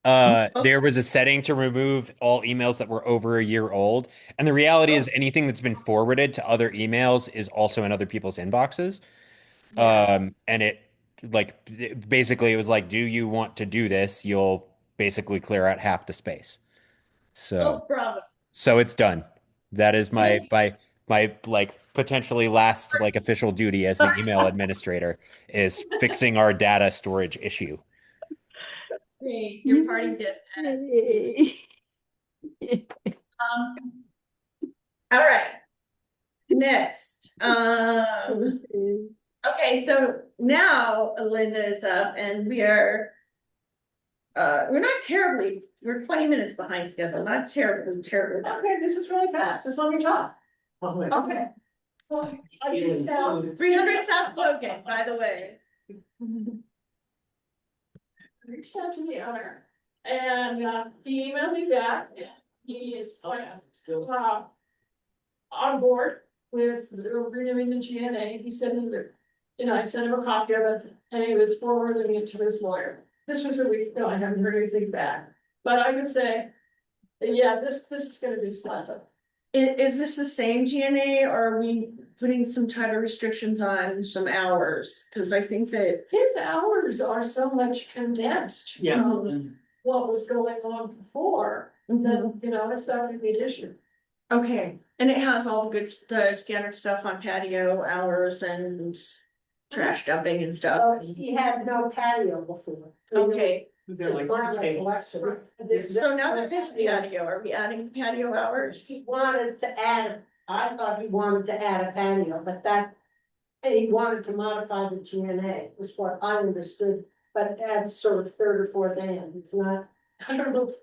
There was a setting to remove all emails that were over a year old. And the reality is anything that's been forwarded to other emails is also in other people's inboxes. And basically it was like, do you want to do this? You'll basically clear out half the space. So, bravo. so it's done. That is my like potentially last like official duty as the email administrator is fixing our data storage issue. Great, your party did. All right. Next. Okay, so now Linda is up and we are We're not terribly, we're 20 minutes behind schedule, not terribly. Okay, this is really fast, just let me talk. Okay. Well, I reached out, 300 South Logan, by the way. reached out to the owner, and, he emailed me back, and he is, on board with renewing the GNA, he said that, you know, I sent him a copy of it, and he was forwarding it to his lawyer. This was a week ago, I haven't heard anything back, but I would say, yeah, this is gonna be slow. Is this the same GNA or are we putting some type of restrictions on some hours? Cause I think that. His hours are so much condensed. Yeah. from What was going on before, that, you know, it's not a big issue. Okay, and it has all the the standard stuff on patio hours and trash dumping and stuff. Oh, he had no patio before. Okay, They're like My two tables. recollection, this- so now that there's patio, are we adding patio hours? He wanted to add, I thought he wanted to add a patio, but that. And he wanted to modify the GNA, was what I understood, but that's sort of third or fourth hand, it's not. I don't know.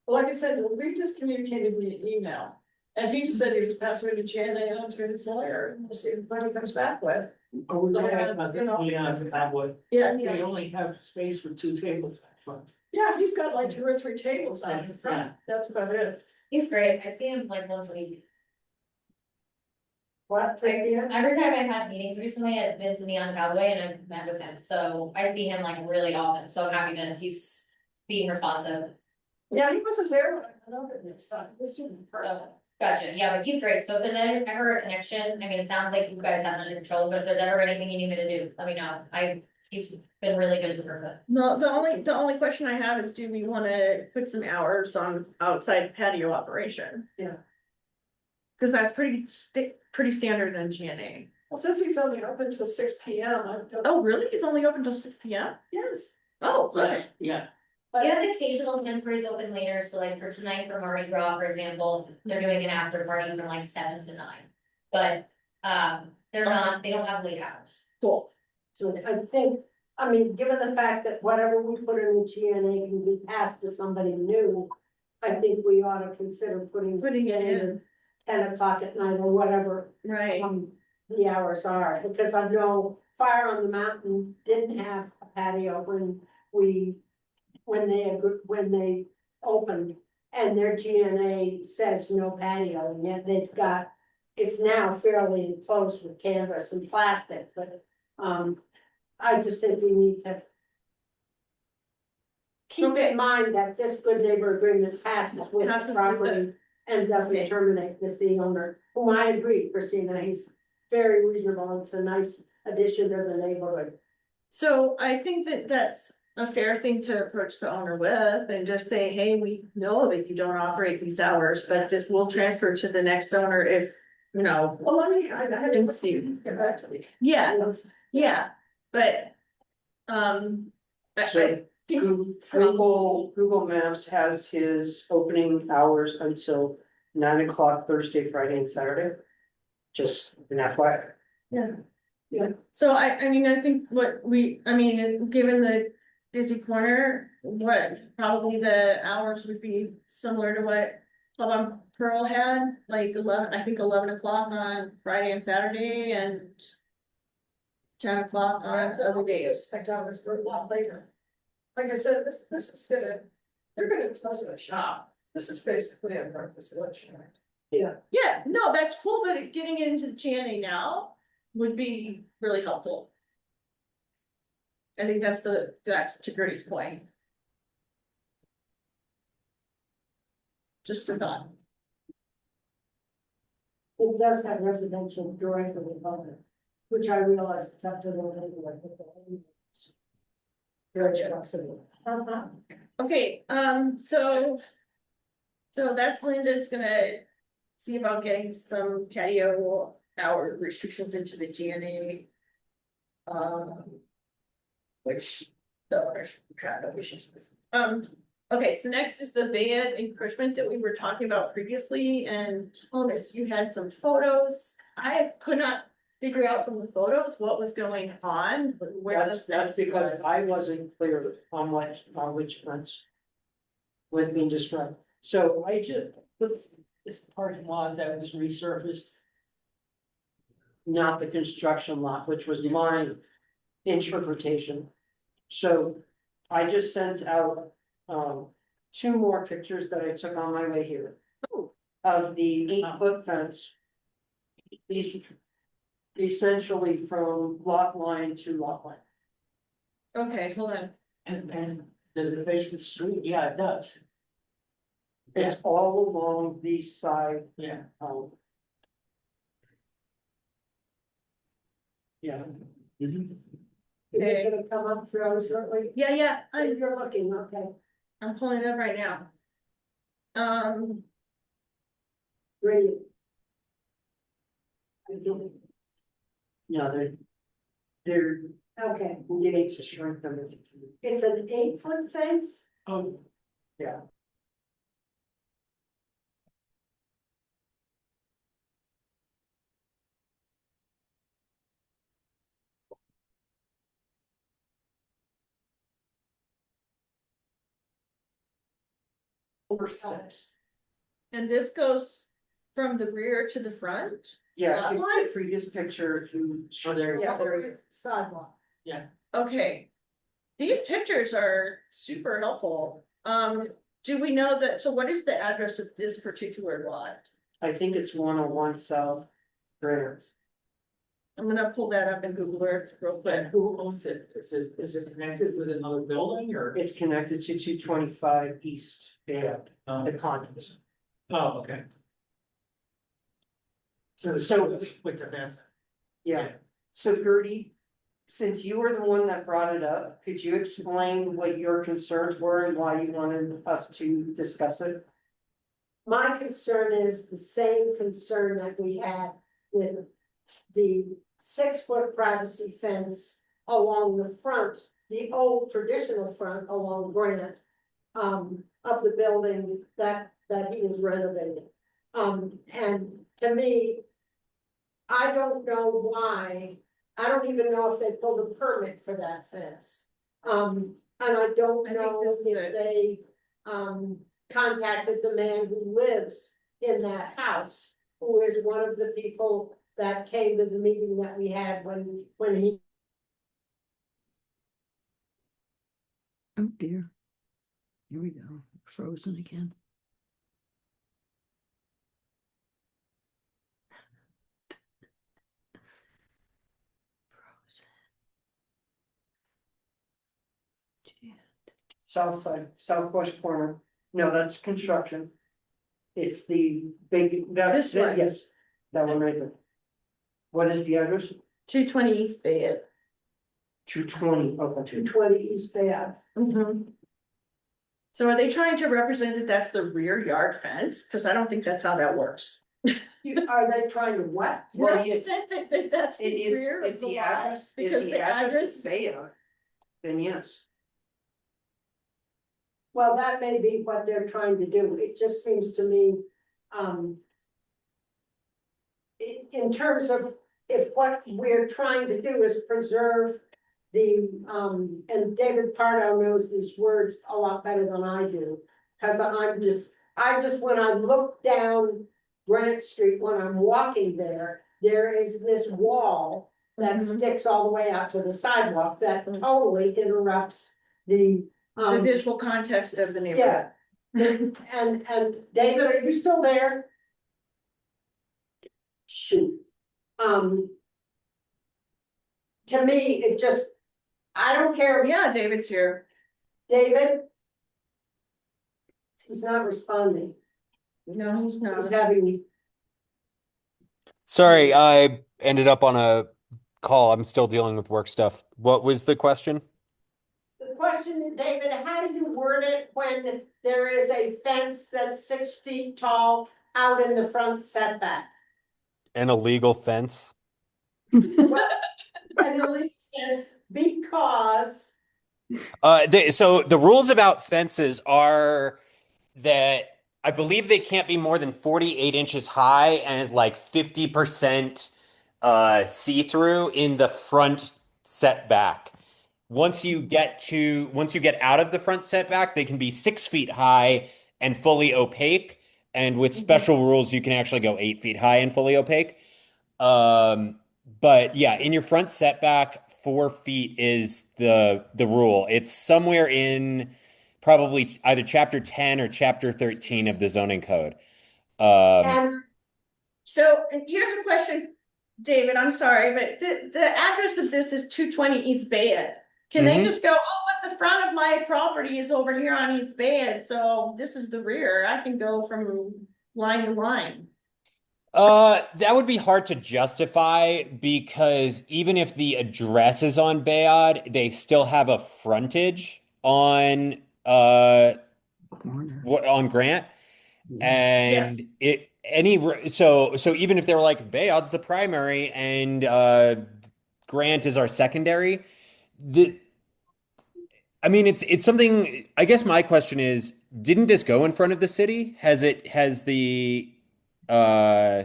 Like I said, we just communicated via email, and he just said he was passing the GNA on to his lawyer, and we'll see what he comes back with. Oh, we're talking Yeah, about you know. the cowboy. Yeah, They only have space for two tables, actually. yeah, he's got like 2 or 3 tables out in front, that's about it. He's great. I see him like once a week. What? Every time I've had meetings recently, I've been to Neon Cowboy and I've met with him, so I see him like really often, so I'm happy that he's being responsive. Yeah, he wasn't there when I went over there, so this is in person. Oh, gotcha, yeah, but he's great, so if there's ever a connection, I mean, it sounds like you guys have it under control, but if there's ever anything you need me to do, let me know. He's been really good to work with. No, the only question I have is, do we wanna put some hours on outside patio operation? Yeah. Cause that's pretty standard in GNA. Well, since he's only open till 6 P.M., I don't. Oh, really? It's only open till 6 PM? Yes. Oh, okay. Yeah, He has occasional temporaries open later, so like for tonight for Mardi Gras, for example, they're doing an after party from like 7 to 9. But, they don't have late hours. Cool. So I think, I mean, given the fact that whatever we put in the GNA can be passed to somebody new. I think we ought to consider putting Putting it in. 10 o'clock at night or whatever. Right. The hours are, because I know Fire on the Mountain didn't have a patio when they opened. And their GNA says no patio, and yet they've got, it's now fairly enclosed with canvas and plastic, but, I just think we need to. Keep in mind that this good neighbor agreement passes with Passes the with property and doesn't Okay. terminate with the owner, whom I agree, Christina, he's very reasonable, it's a nice addition to the neighborhood. So I think that that's a fair thing to approach the owner with and just say, hey, we know that you don't operate these hours, but this will transfer to the next owner if, you know. Well, I had And to see. get back to me. Yeah, yeah, but, So Google Maps has his opening hours until 9 o'clock Thursday, Friday and Saturday. Just an FYI. so I mean, I think given the busy corner, what probably the hours would be similar to what Club on Pearl had, like 11 o'clock on Friday and Saturday and 10 o'clock on other days. I got this for a lot later. Like I said, this is they're gonna close the shop. This is basically a breakfast lunch. Yeah, no, that's cool, but getting it into the GNA now would be really helpful. I think that's to Gertie's point. Just a thought. It does have residential directly above it, which I realize it's up to the neighborhood. Very flexible. Okay, so that's Linda's gonna see about getting some patio hour restrictions into the GNA. Which the owners had no issues with. Okay, so next is the bed encroachment that we were talking about previously, and Thomas, you had some photos. I could not figure out from the photos what was going on, where the That's fence because was. I wasn't clear on which fence was being described. So I just, This parking lot that was resurfaced. not the construction lot, which was my interpretation. So I just sent out, two more pictures that I took on my way here. Of the 8-foot fence. These essentially from lot line to lot line. Okay, hold on. And does it face the street? Yeah, it does. It's all along the side, Yeah. yeah. Is it gonna come up fairly shortly? Yeah, You're looking, okay, I'm pulling it up right now. great. No, they're Okay, getting to shrink them. it's an 8-foot fence? Oh, Yeah. Over 6. and this goes from the rear to the front? Yeah, Lot if you line? the previous picture, if you. Oh, there you Yeah, go. there you go. Sidewalk. Okay. These pictures are super helpful. Do we know that, so what is the address of this particular lot? I think it's 101 South Grants. I'm gonna pull that up in Google Earth real and quick. who owns it? Is it connected with another building or? It's connected to 225 East Bay, Oh, the condos. okay. So- With the fence. Yeah, so Gertie, since you were the one that brought it up, could you explain what your concerns were and why you wanted us to discuss it? My concern is the same concern that we had with the 6-foot privacy fence along the front, the old traditional front along Grant. Of the building that he is renovating. And to me. I don't know why, I don't even know if they pulled a permit for that fence. And I don't I think know this is if it. they, contacted the man who lives in that house. Who is one of the people that came to the meeting that we had when he. Oh dear. Here we go. Frozen again. South side, southwest corner. No, that's construction. It's the big, that's, This one. yes, that one right there. What is the address? 220 East Bay. 220, okay. 220 East Bay Ave. So are they trying to represent that that's the rear yard fence? Cause I don't think that's how that works. Are they trying to what? Well, yes. Represent that that's the rear of the lot, because the address. Is Bayonne, then yes. Well, that may be what they're trying to do. It just seems to me, in terms of if what we're trying to do is preserve the, and David Pardo knows these words a lot better than I do. Cause I just, when I look down Grant Street, when I'm walking there is this wall that sticks all the way out to the sidewalk that totally interrupts the. The visual context of the neighborhood. And David, are you still there? Shoot. To me, it just, I don't care, Yeah, David's here. David. He's not responding, No, he's not. he's having, Sorry, I ended up on a call. I'm still dealing with work stuff. What was the question? the question, David, how do you word it when there is a fence that's 6 feet tall out in the front setback? An illegal fence? An illegal fence because. So the rules about fences are that I believe they can't be more than 48 inches high and like 50% see-through in the front setback. Once you get out of the front setback, they can be 6 feet high and fully opaque. And with special rules, you can actually go 8 feet high and fully opaque. Um, but yeah, in your front setback, 4 feet is the rule. It's somewhere in probably either chapter 10 or chapter 13 of the zoning code. Um, And So here's a question, David, I'm sorry, but the address of this is 220 East Bayard. Can they mhm. just go, oh, but the front of my property is over here on East Bayard, so this is the rear, I can go from line to line. That would be hard to justify because even if the address is on Bayard, they still have a frontage on Corner. on Grant. Yeah. And Yes. so even if they were like Bayard's the primary and Grant is our secondary, the I mean it's something I guess my question is, didn't this go in front of the city? Has the uh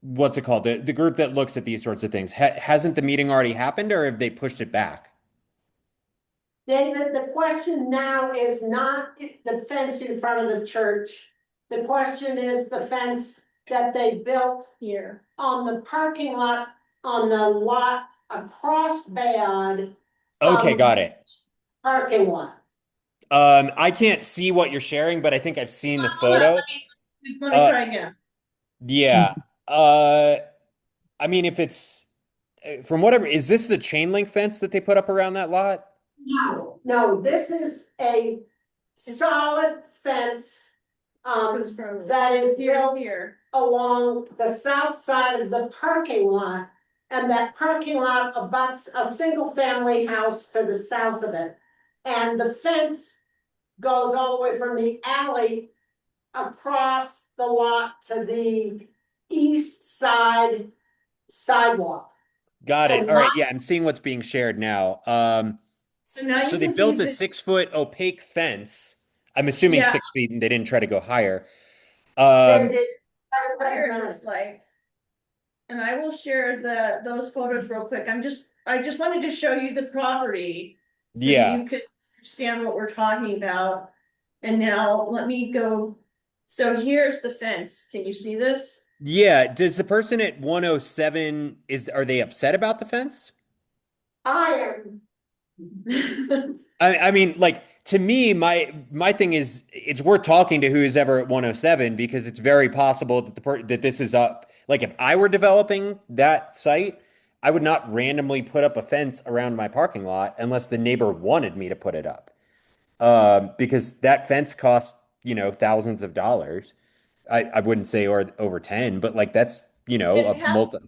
what's it called? The group that looks at these sorts of things. Hasn't the meeting already happened or have they pushed it back? David, the question now is not the fence in front of the church. The question is the fence that they built Here. on the parking lot, on the lot across Bayard Okay, from got it. parking lot. I can't see what you're sharing, but I think I've seen the Hold on, photo. let me Uh, try again. yeah. Uh, I mean, if it's from whatever, is this the chain link fence that they put up around that lot? No, this is a solid fence. Goes from That is here to built here. along the south side of the parking lot. And that parking lot abuts a single family house to the south of it. And the fence goes all the way from the alley across the lot to the east side sidewalk. Got it. And All my, right. Yeah, I'm seeing what's being shared now. So now So you they can see built a the, 6 foot opaque fence. I'm assuming yeah, 6 feet, and they didn't try to go higher. they Um, did. here it looks like. And I will share those photos real quick. I just wanted to show you the property so yeah. you could understand what we're talking about. And now let me go. So here's the fence. Can you see this? Yeah. Does the person at 107 are they upset about the fence? I am. I mean, like to me, my thing is it's worth talking to who's ever at 107 because it's very possible that that this is up. Like if I were developing that site, I would not randomly put up a fence around my parking lot unless the neighbor wanted me to put it up. Because that fence costs, thousands of dollars. I wouldn't say or over 10, but like that's, And a have multi.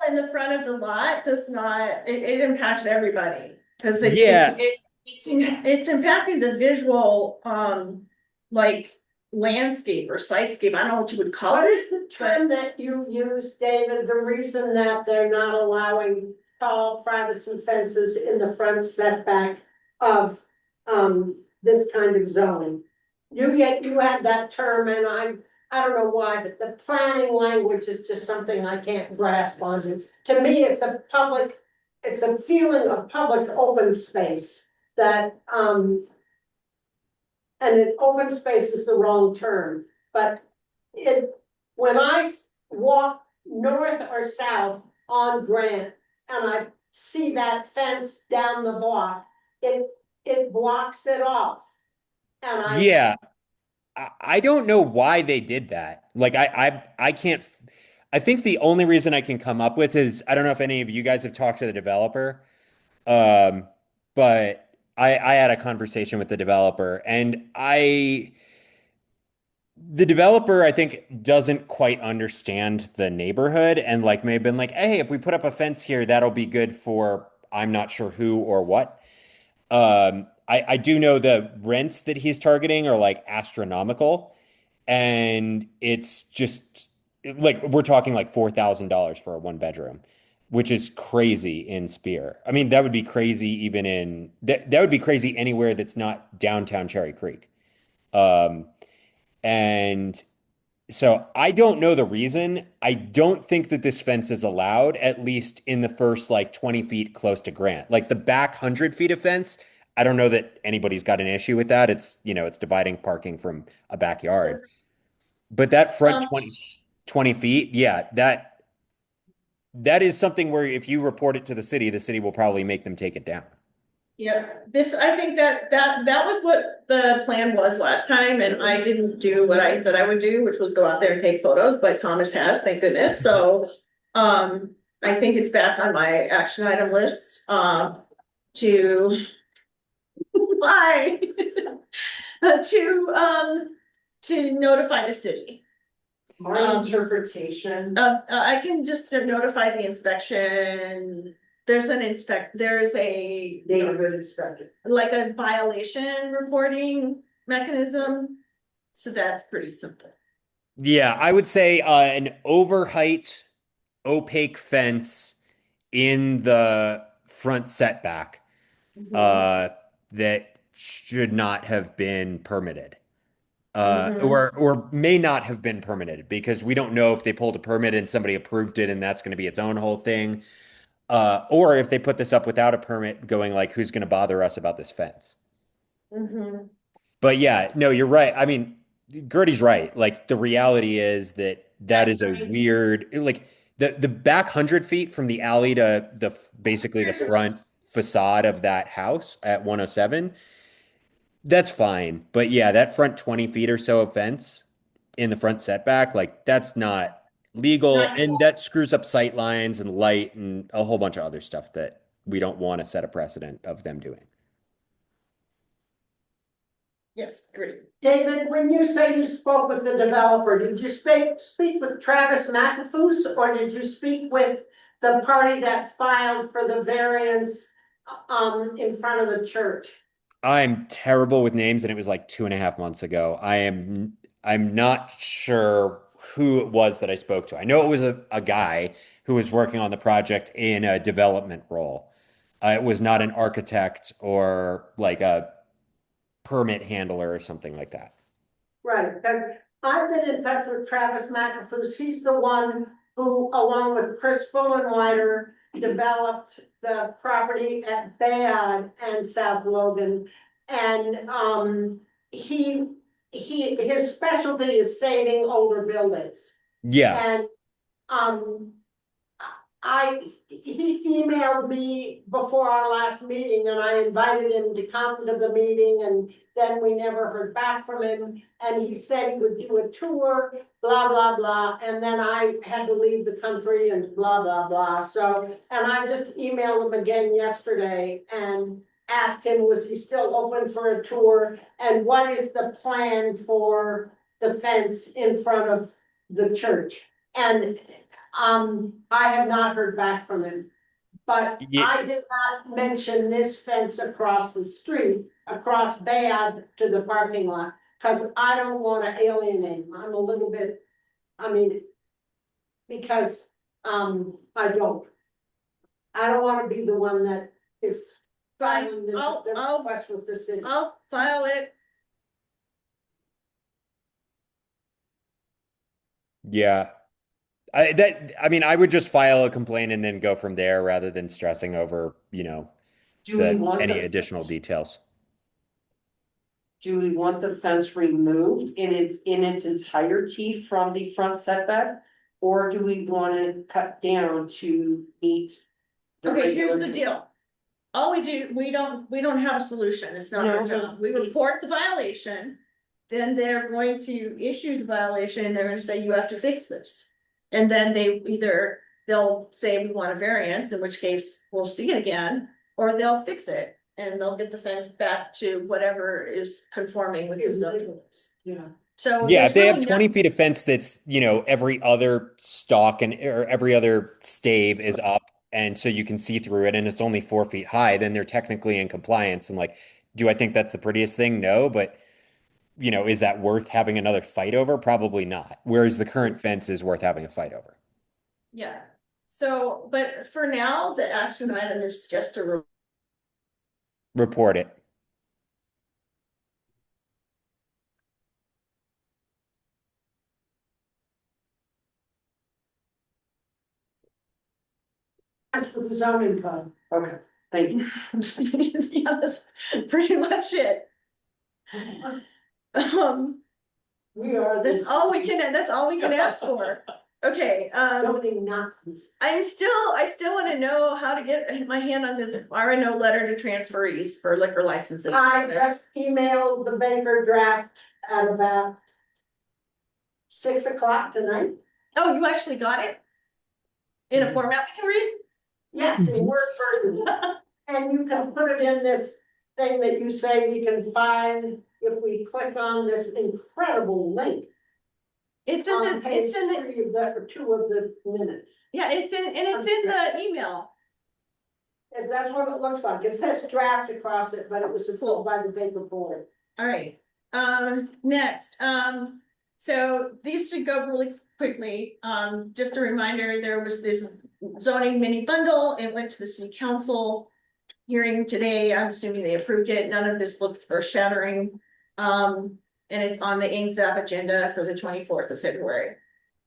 in the front of the lot does not, it impacts everybody. Cause Yeah, it's impacting the visual, like landscape or sitescape. I don't know what you would call What it. is the term that you use, David? The reason that they're not allowing tall privacy fences in the front setback of this kind of zoning? You had that term and I don't know why, but the planning language is just something I can't grasp onto. To me, it's a feeling of public open space that and open space is the wrong term, but it, when I walk north or south on Grant and I see that fence down the block, it blocks it off. And yeah. I don't know why they did that. Like I can't. I think the only reason I can come up with is I don't know if any of you guys have talked to the developer, um, but I had a conversation with the developer, and the developer I think doesn't quite understand the neighborhood, and like may have been like, hey, if we put up a fence here, that'll be good for I'm not sure who or what. I do know the rents that he's targeting are like astronomical. And it's just like we're talking like $4,000 for a one bedroom, which is crazy in Spear. I mean, that would be crazy even that would be crazy anywhere that's not downtown Cherry Creek. Um, and So I don't know the reason. I don't think that this fence is allowed, at least in the first like 20 feet close to Grant. Like the back 100 feet of fence, I don't know that anybody's got an issue with that. It's, it's dividing parking from a backyard. But that front Um, 20 feet, yeah, that is something where if you report it to the city will probably make them take it down. yeah, I think that was what the plan was last time, and I didn't do what I said I would do, which was go out there and take photos, but Thomas has, thank goodness, so. I think it's back on my action item lists, to. Why? To notify the city. My interpretation, I can just notify the inspection. There's a neighborhood inspector. like a violation reporting mechanism. So that's pretty simple. Yeah, I would say an overheight, opaque fence in the front setback uh, that should not have been permitted. Or may not have been permitted because we don't know if they pulled a permit and somebody approved it and that's going to be its own whole thing. Or if they put this up without a permit, going like, who's going to bother us about this fence? But yeah, no, you're right. I mean, Gertie's right. Like the reality is that is a weird, like the back 100 feet from the alley to basically the front facade of that house at 107. That's fine. But yeah, that front 20 feet or so of fence in the front setback, like that's not legal. Not And that screws up sight lines and light and a whole bunch of other stuff that we don't want to set a precedent of them doing. Yes, great. David, when you say you spoke with the developer, did you speak with Travis McAfoose, or did you speak with the party that filed for the variance in front of the church? I'm terrible with names, and it was like 2.5 months ago. I'm not sure who it was that I spoke to. I know it was a guy who was working on the project in a development role. It was not an architect or like a permit handler or something like that. Right, but I've been in touch with Travis McAfoose. He's the one who, along with Chris Fullenwider, developed the property at Bayard and South Logan. And his specialty is saving older buildings. Yeah. And um he emailed me before our last meeting and I invited him to come to the meeting, and then we never heard back from him. And he said he would do a tour, blah, blah, blah. And then I had to leave the country and blah, blah, blah. So, and I just emailed him again yesterday and asked him, was he still open for a tour? And what is the plan for the fence in front of the church? And I have not heard back from him. But Yeah. I did not mention this fence across the street, across Bayard to the parking lot, because I don't want to alienate him. I'm a little bit, I mean, because I don't want to be the one that is filing the request with the city. I'll file it. Yeah. I mean, I would just file a complaint and then go from there rather than stressing over, Do we want any the additional fence? details. Do we want the fence removed in its entirety from the front setback? Or do we want to cut down to meet? Okay, here's the deal. All we do, we don't have a solution. It's not our No, job. We report the violation. Then they're going to issue the violation and they're gonna say, you have to fix this. And then they'll say we want a variance, in which case we'll see it again, or they'll fix it. And they'll get the fence back to whatever is conforming with the zoning rules. Yeah. So. Yeah, there's if they have really 20 feet of fence that's, every other stalk or every other stave is up, and so you can see through it, and it's only 4 feet high, then they're technically in compliance. And like, do I think that's the prettiest thing? No, but is that worth having another fight over? Probably not. Whereas the current fence is worth having a fight over. Yeah, so, but for now, the action item is just a. Report it. That's for the zoning code. Okay, thank you. Yeah, that's pretty much it. We are. That's all we can ask for. Okay, Zoning Nazis. I still wanna know how to get my hand on this RNO letter to transferees for liquor licenses. I just emailed the Baker draft at about 6 o'clock tonight. Oh, you actually got it? In a format we can read? Yes, in word version. And you can put it in this thing that you say we can find if we click on this incredible link. It's in On page it's in the, 3 of the, or 2 of the minutes. yeah, it's in the email. And that's what it looks like. It says draft across it, but it was fulfilled by the Baker board. All right, next, so these should go really quickly. Just a reminder, there was this zoning mini bundle. It went to the city council hearing today. I'm assuming they approved it. None of this looked earth shattering. And it's on the NZAP agenda for the 24th of February.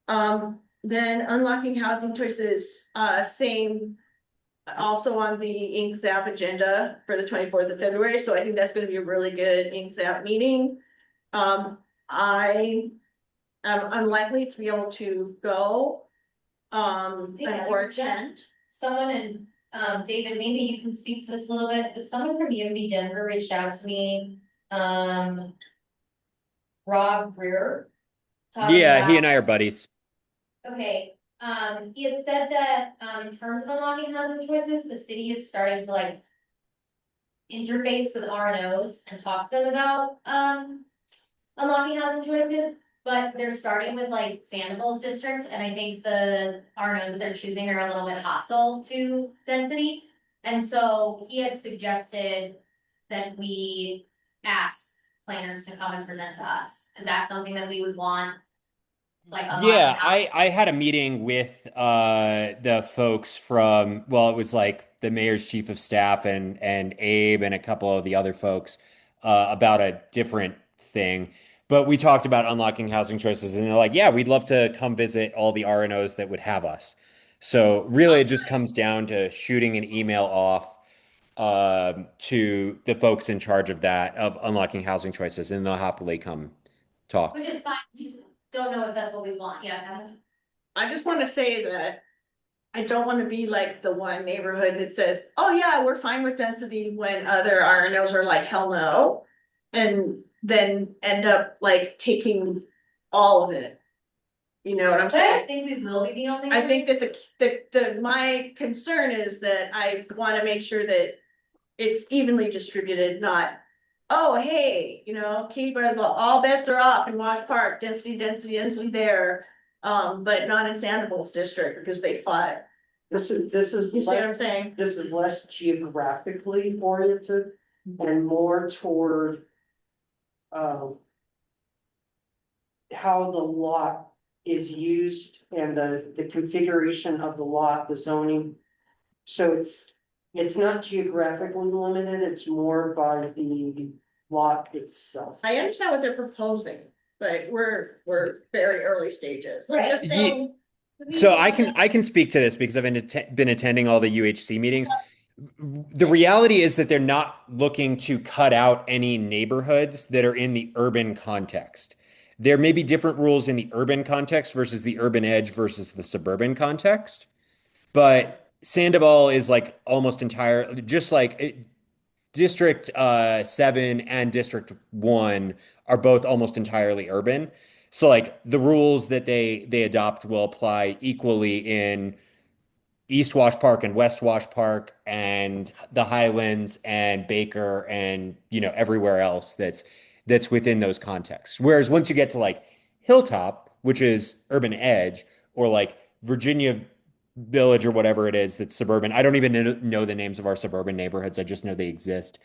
Then unlocking housing choices, same, also on the NZAP agenda for the 24th of February. So I think that's going to be a really good NZAP meeting. I am unlikely to be able to go, or attend. Someone in, David, maybe you can speak to this a little bit, but someone from UMD Denver reached out to me, Rob Greer. Yeah, he and I are buddies. Okay, he had said that, in terms of unlocking housing choices, the city is starting to like interface with RNOs and talk to them about, unlocking housing choices, but they're starting with like Sandoval's district, and I think the RNOs that they're choosing are a little bit hostile to density. And so he had suggested that we ask planners to come and present to us. Is that something that we would want? Like, Yeah, I had a meeting with the folks from, well, it was like the mayor's chief of staff and Abe and a couple of the other folks about a different thing. But we talked about unlocking housing choices, and they're like, yeah, we'd love to come visit all the RNOs that would have us. So really, it just comes down to shooting an email off to the folks in charge of that, of unlocking housing choices, and they'll happily come talk. which is fine, just don't know if that's what we want, yeah. I just want to say that I don't want to be like the one neighborhood that says, oh yeah, we're fine with density, when other RNOs are like, hell no. And then end up like taking all of it. You know what I'm But I saying? don't think we will be the only. I think that my concern is that I want to make sure that it's evenly distributed, not, oh, hey, you know, Katie Bradwell, all bets are off in Wash Park, density there. But not in Sandoval's district because they fought. This is You see what I'm less, saying? this is less geographically oriented and more toward how the lot is used and the configuration of the lot, the zoning. So it's not geographically limited, it's more by the lot itself. I understand what they're proposing, but we're very early stages. I'm just saying. So I can speak to this because I've been attending all the UHC meetings. The reality is that they're not looking to cut out any neighborhoods that are in the urban context. There may be different rules in the urban context versus the urban edge versus the suburban context, but Sandoval is like almost entire, just like District 7 and District 1 are both almost entirely urban. So like the rules that they adopt will apply equally in East Wash Park and West Wash Park and the Highlands and Baker and everywhere else that's within those contexts. Whereas once you get to like Hilltop, which is urban edge, or like Virginia Village or whatever it is that's suburban. I don't even know the names of our suburban neighborhoods. I just know they exist.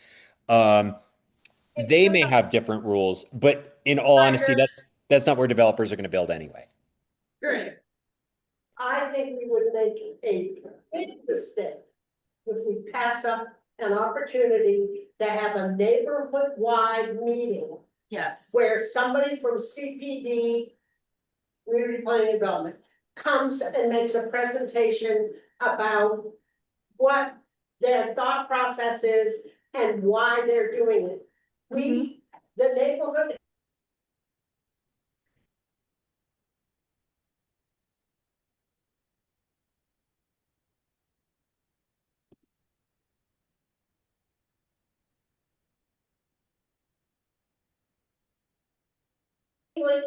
They may have different rules, but in all honesty, that's not where developers are going to build anyway. Great. I think we would make a big mistake if we pass up an opportunity to have a neighborhood-wide meeting Yes. where somebody from CPD, Community Planning and Development, comes and makes a presentation about what their thought process is and why they're doing it. We, the neighborhood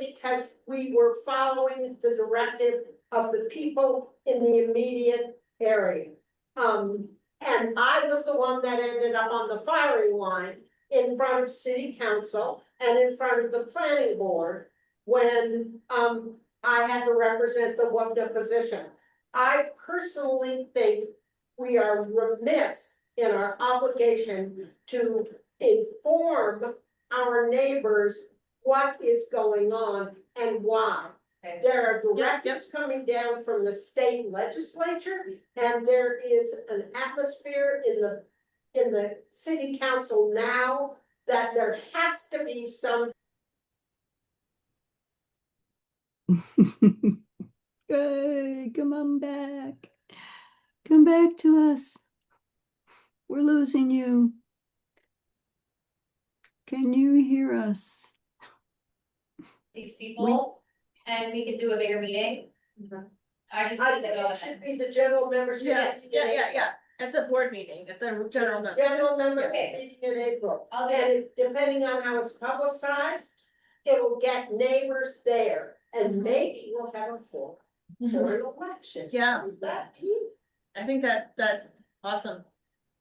because we were following the directive of the people in the immediate area. And I was the one that ended up on the firing line in front of city council and in front of the planning board when, I had to represent the WWPNA position. I personally think we are remiss in our obligation to inform our neighbors what is going on and why. Okay. There are directives coming down from the state legislature, and there is an atmosphere in the city council now that there has to be some. Hey, come on back. Come back to us. We're losing you. Can you hear us? These people, and we could do a bigger meeting. I just I need to think go. it should be the general membership. Yes, meeting in April. at the board meeting, at the general. meeting. General membership Okay. meeting in April. I'll do And it. depending on how it's publicized, it'll get neighbors there, and maybe we'll have a for an election. Yeah. That, I think that's awesome.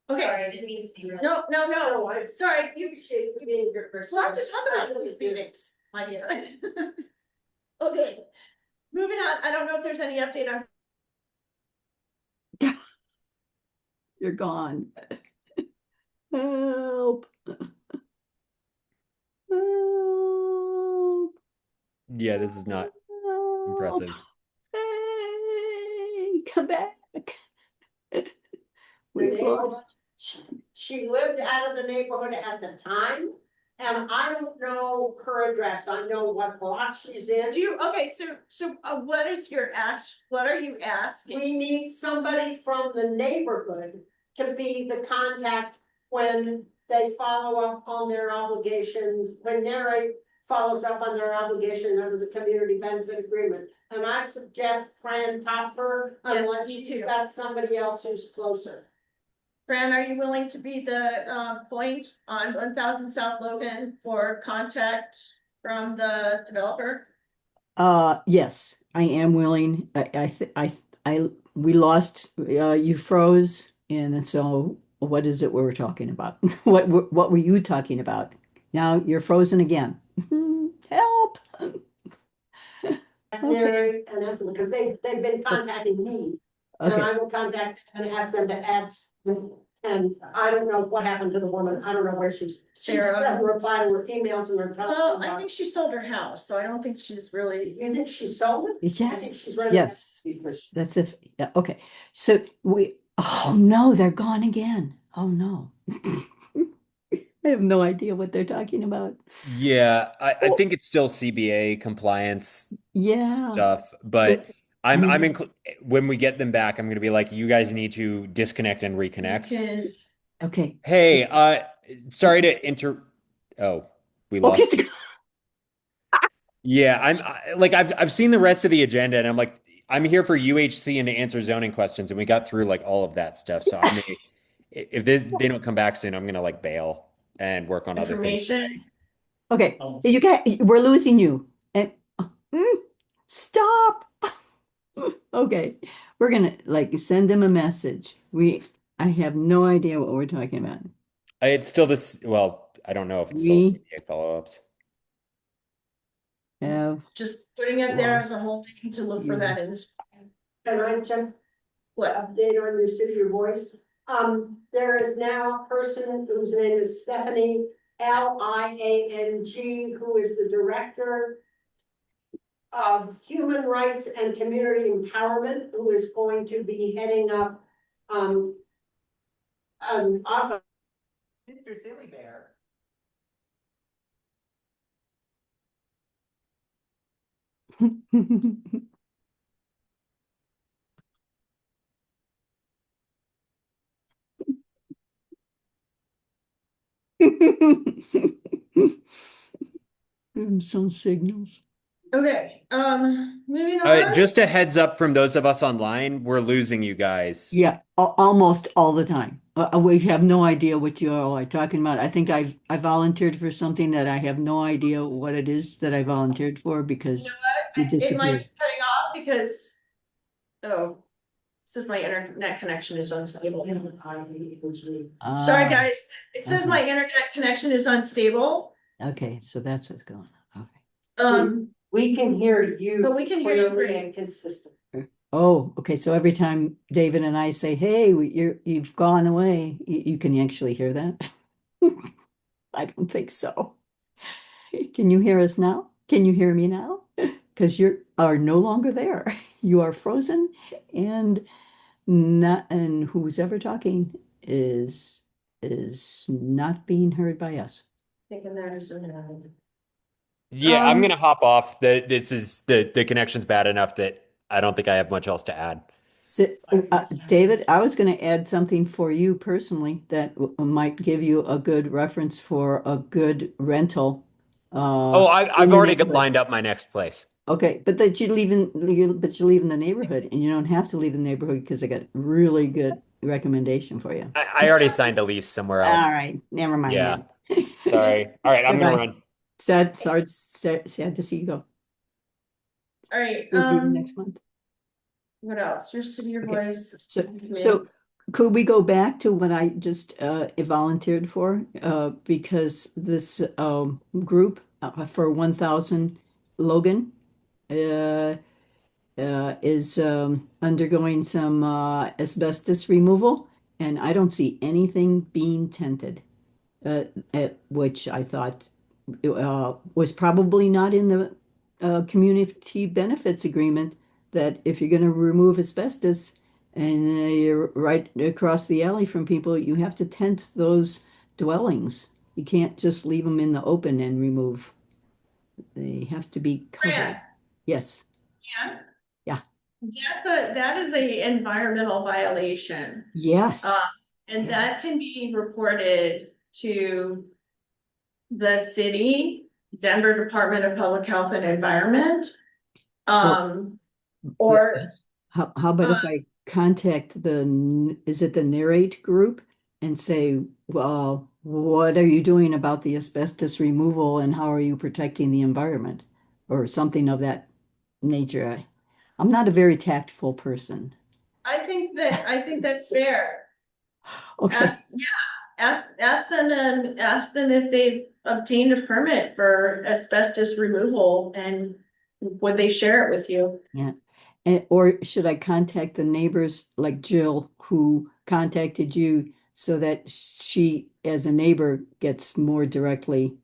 Okay, Sorry, I didn't mean to be rude. no, no, I sorry, you, appreciate you being your there's person. a lot to talk about in these meetings, my dear. Okay, moving on, I don't know if there's any update on. You're gone. Help. Help. Yeah, this is not impressive. Hey, come back. The We've neighborhood, lost. she lived out of the neighborhood at the time, and I don't know her address. I know what block she's in. Do you, okay, so what is your what are you asking? We need somebody from the neighborhood to be the contact when they follow up on their obligations, when Nary follows up on their obligation under the community benefit agreement. And I suggest Fran Topfer, unless me she's too. got somebody else who's closer. Fran, are you willing to be the point on 1000 South Logan for contact from the developer? Yes, I am willing. We lost, you froze, and so what is it we were talking about? What were you talking about? Now you're frozen again. Help. Nary and Esmond, because they've been contacting me. And Okay, I will contact and ask them to add, and I don't know what happened to the woman, I don't know where she just Sarah. doesn't reply to her emails and her Well, I telephone. think she sold her house, so I don't think she's really. You think she sold it? I think yes, she's ready. yes. That's if, yeah, okay. So oh no, they're gone again. Oh no. I have no idea what they're talking about. Yeah, I Oh. think it's still CBA compliance Yeah. stuff, but I'm I know. when we get them back, I'm gonna be like, you guys need to disconnect and reconnect. Can, Okay. Hey, sorry to oh, we Okay. lost. Yeah, I've seen the rest of the agenda, and I'm like, I'm here for UHC and to answer zoning questions, and we got through like all of that stuff. So I may, if they don't come back soon, I'm gonna like bail and work on other things. information. Okay. Oh. You can't, we're losing you. And stop. Okay. We're gonna like send them a message. I have no idea what we're talking about. It's still this. Well, I don't know if it's still We CBA follow-ups. have Just putting it there as a whole thing to look for that in this. Can I just What? update on your city, your voice? There is now a person whose name is Stephanie Liang, who is the director of Human Rights and Community Empowerment, who is going to be heading up, office. Mr. Silly Bear. Some signals. Okay, moving on. Just a heads up from those of us online, we're losing you guys. Yeah, almost all the time. We have no idea what you all are talking about. I think I volunteered for something that I have no idea what it is that I volunteered for You because know what? you It might be disappeared. cutting off because, oh, it says my internet connection is unstable. Sorry, Ah, guys. It says okay. my internet connection is unstable. Okay, so that's what's going on. Okay. We can hear you. But we can hear you clearly great. and consistent. Oh, okay. So every time David and I say, "Hey, you've gone away," you can actually hear that. I don't think so. Can you hear us now? Can you hear me now? Because you are no longer there. You are frozen, and not and who's ever talking is not being heard by us. Thinking that is Yeah, I'm gonna hop off. The connection's bad enough that I don't think I have much else to add. So, David, I was going to add something for you personally that might give you a good reference for a good rental Oh, in I've the already neighborhood. lined up my next place. Okay, but that but you leave in the neighborhood, and you don't have to leave the neighborhood because I got a really good recommendation for you. I already signed a lease somewhere All else. right, never mind Yeah, then. sorry. All right, I'm gonna Bye-bye. run. Sad to see you go. All right, We'll be next month. what else? Your city, your Okay. voice. So could we go back to what I just volunteered for? Because this group for 1,000 Logan uh, is undergoing some asbestos removal, and I don't see anything being tented, which I thought was probably not in the community benefits agreement that if you're going to remove asbestos and you're right across the alley from people, you have to tent those dwellings. You can't just leave them in the open and remove. They have to be Fran, covered. Yes. yeah, Yeah. that is a environmental violation. Yes. And Yeah. that can be reported to the city, Denver Department of Public Health and Environment. Or How about if I contact is it the Narrate group and say, well, what are you doing about the asbestos removal and how are you protecting the environment? Or something of that nature. I'm not a very tactful person. I think that's fair. Okay. Ask them if they've obtained a permit for asbestos removal and would they share it with you? Yeah. Or should I contact the neighbors like Jill who contacted you so that she, as a neighbor, gets more directly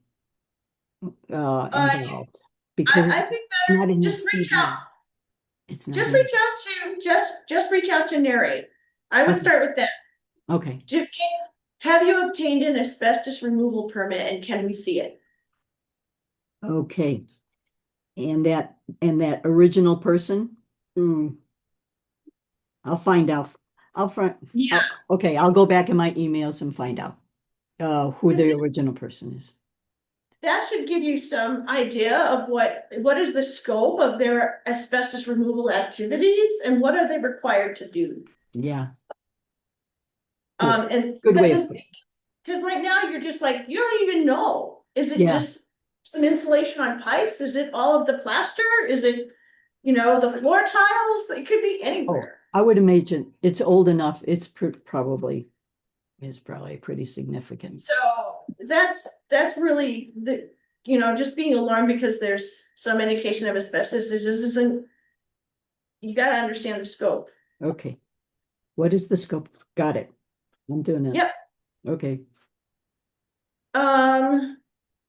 involved? Because I it's think not in the just reach out. CBO. It's not in. Just reach out to Narrate. I would Okay. start with that. Okay. Have you obtained an asbestos removal permit and can we see it? Okay. And that original person, I'll find out. Yeah. Okay, I'll go back in my emails and find out who the original person is. That should give you some idea of what is the scope of their asbestos removal activities and what are they required to do? Yeah. Good. And Good way because of putting right now you're just like, you don't even know. Is it Yeah. just some insulation on pipes? Is it all of the plaster? Is it, the floor tiles? It could be anywhere. I would imagine it's old enough. It's probably pretty significant. So that's really just being alarmed because there's some indication of asbestos. This isn't, you got to understand the scope. Okay. What is the scope? Got it. I'm doing it. Yep. Okay.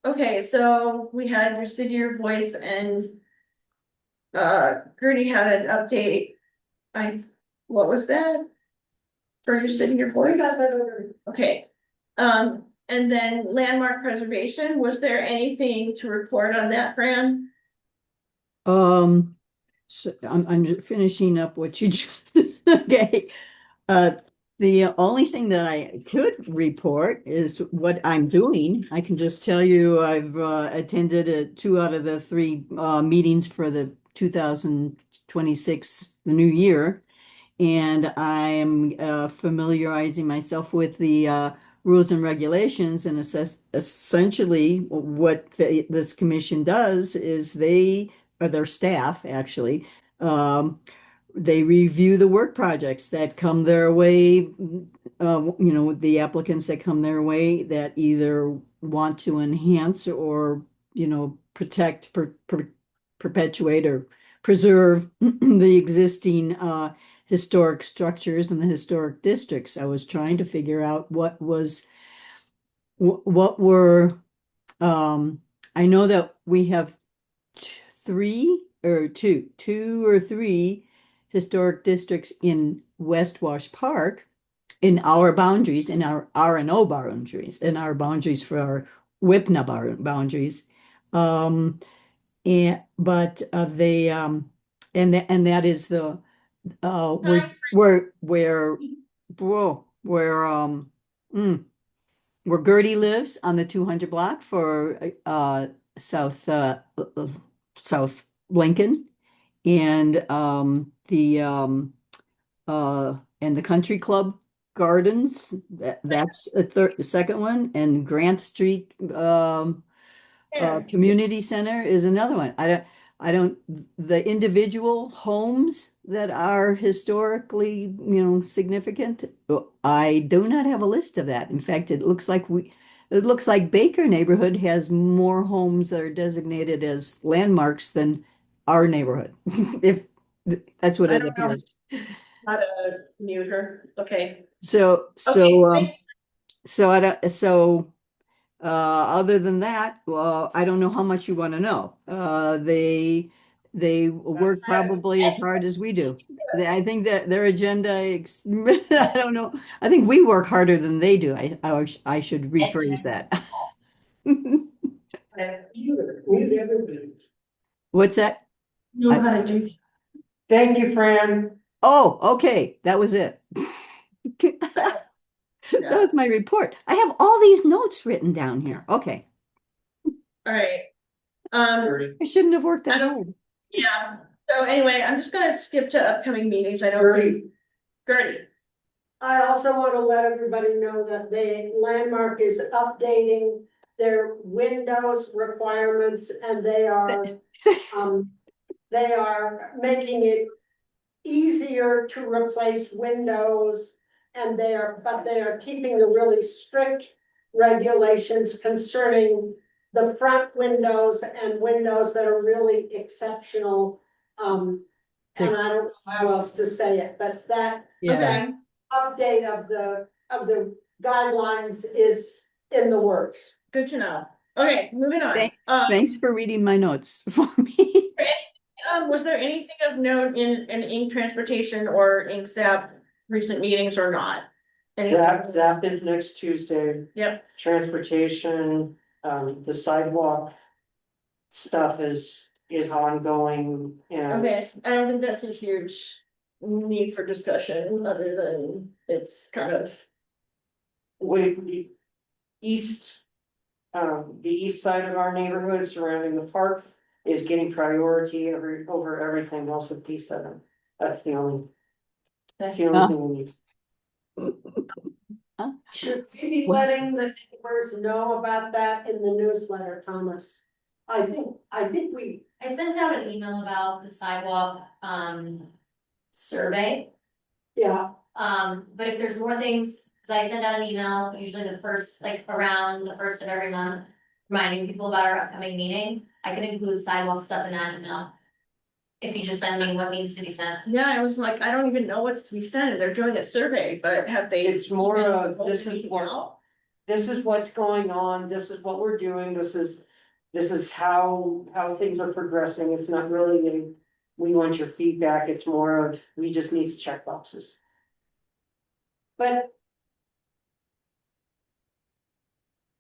Okay, so we had your city, your voice, and Gertie had an update. What was that? For your city, your voice? Okay. And then landmark preservation, was there anything to report on that, Fran? So I'm finishing up what you just okay. The only thing that I could report is what I'm doing. I can just tell you I've attended two out of the three meetings for the 2026, the new year. And I am familiarizing myself with the rules and regulations, and essentially what this commission does is they, or their staff actually, they review the work projects that come their way, the applicants that come their way that either want to enhance or, protect, perpetuate or preserve the existing historic structures in the historic districts. I was trying to figure out what were, I know that we have two or three historic districts in West Wash Park in our boundaries, in our R and O boundaries, in our boundaries for our WIPNA boundaries. But they and that is the where whoa, mm, where Gertie lives on the 200 block for South South Lincoln, and the Country Club Gardens. That's the second one, and Grant Street Community Center is another one. I don't, the individual homes that are historically, significant, I do not have a list of that. In fact, it looks like Baker neighborhood has more homes that are designated as landmarks than our neighborhood. If that's what I it don't know appears. how to mute her. Okay. So, Okay. I don't, other than that, well, I don't know how much you want to know. They work probably as hard as we do. I think that their agenda, I don't know. I think we work harder than they do. I should rephrase that. Mute everybody. What's that? Know how to do. Thank you, Fran. Oh, okay. That was it. That was my report. I have all these notes written down here. Okay. All right. I shouldn't have worked that hard. Yeah. So anyway, I'm just gonna skip to upcoming meetings. I know Gertie. I also want to let everybody know that the Landmark is updating their Windows requirements, and they are making it easier to replace Windows, and they are keeping the really strict regulations concerning the front windows and windows that are really exceptional. And I don't know how else to say it, but that Yeah. update of the guidelines is in the works. Good to know. Okay, moving on. Thanks for reading my notes for me. Was there anything of note in ink transportation or ink zap recent meetings or not? Zap is next Tuesday. Yep. Transportation, the sidewalk stuff is ongoing, and Okay, I don't think that's a huge need for discussion, other than it's kind of. the east side of our neighborhood surrounding the park is getting priority over everything else with D7. That's the only thing we need. Should we be letting the neighbors know about that in the newsletter, Thomas? I think we. I sent out an email about the sidewalk, survey. Yeah. But if there's more things, cause I send out an email, usually around the first of every month, reminding people about our upcoming meeting, I can include sidewalk stuff in that email. If you just send me what needs to be sent. Yeah, I was like, I don't even know what's to be sent. They're doing a survey, but have they? It's more of, this is what's going on, this is what we're doing, this is how things are progressing. It's not really we want your feedback, it's more of, we just need to check boxes. But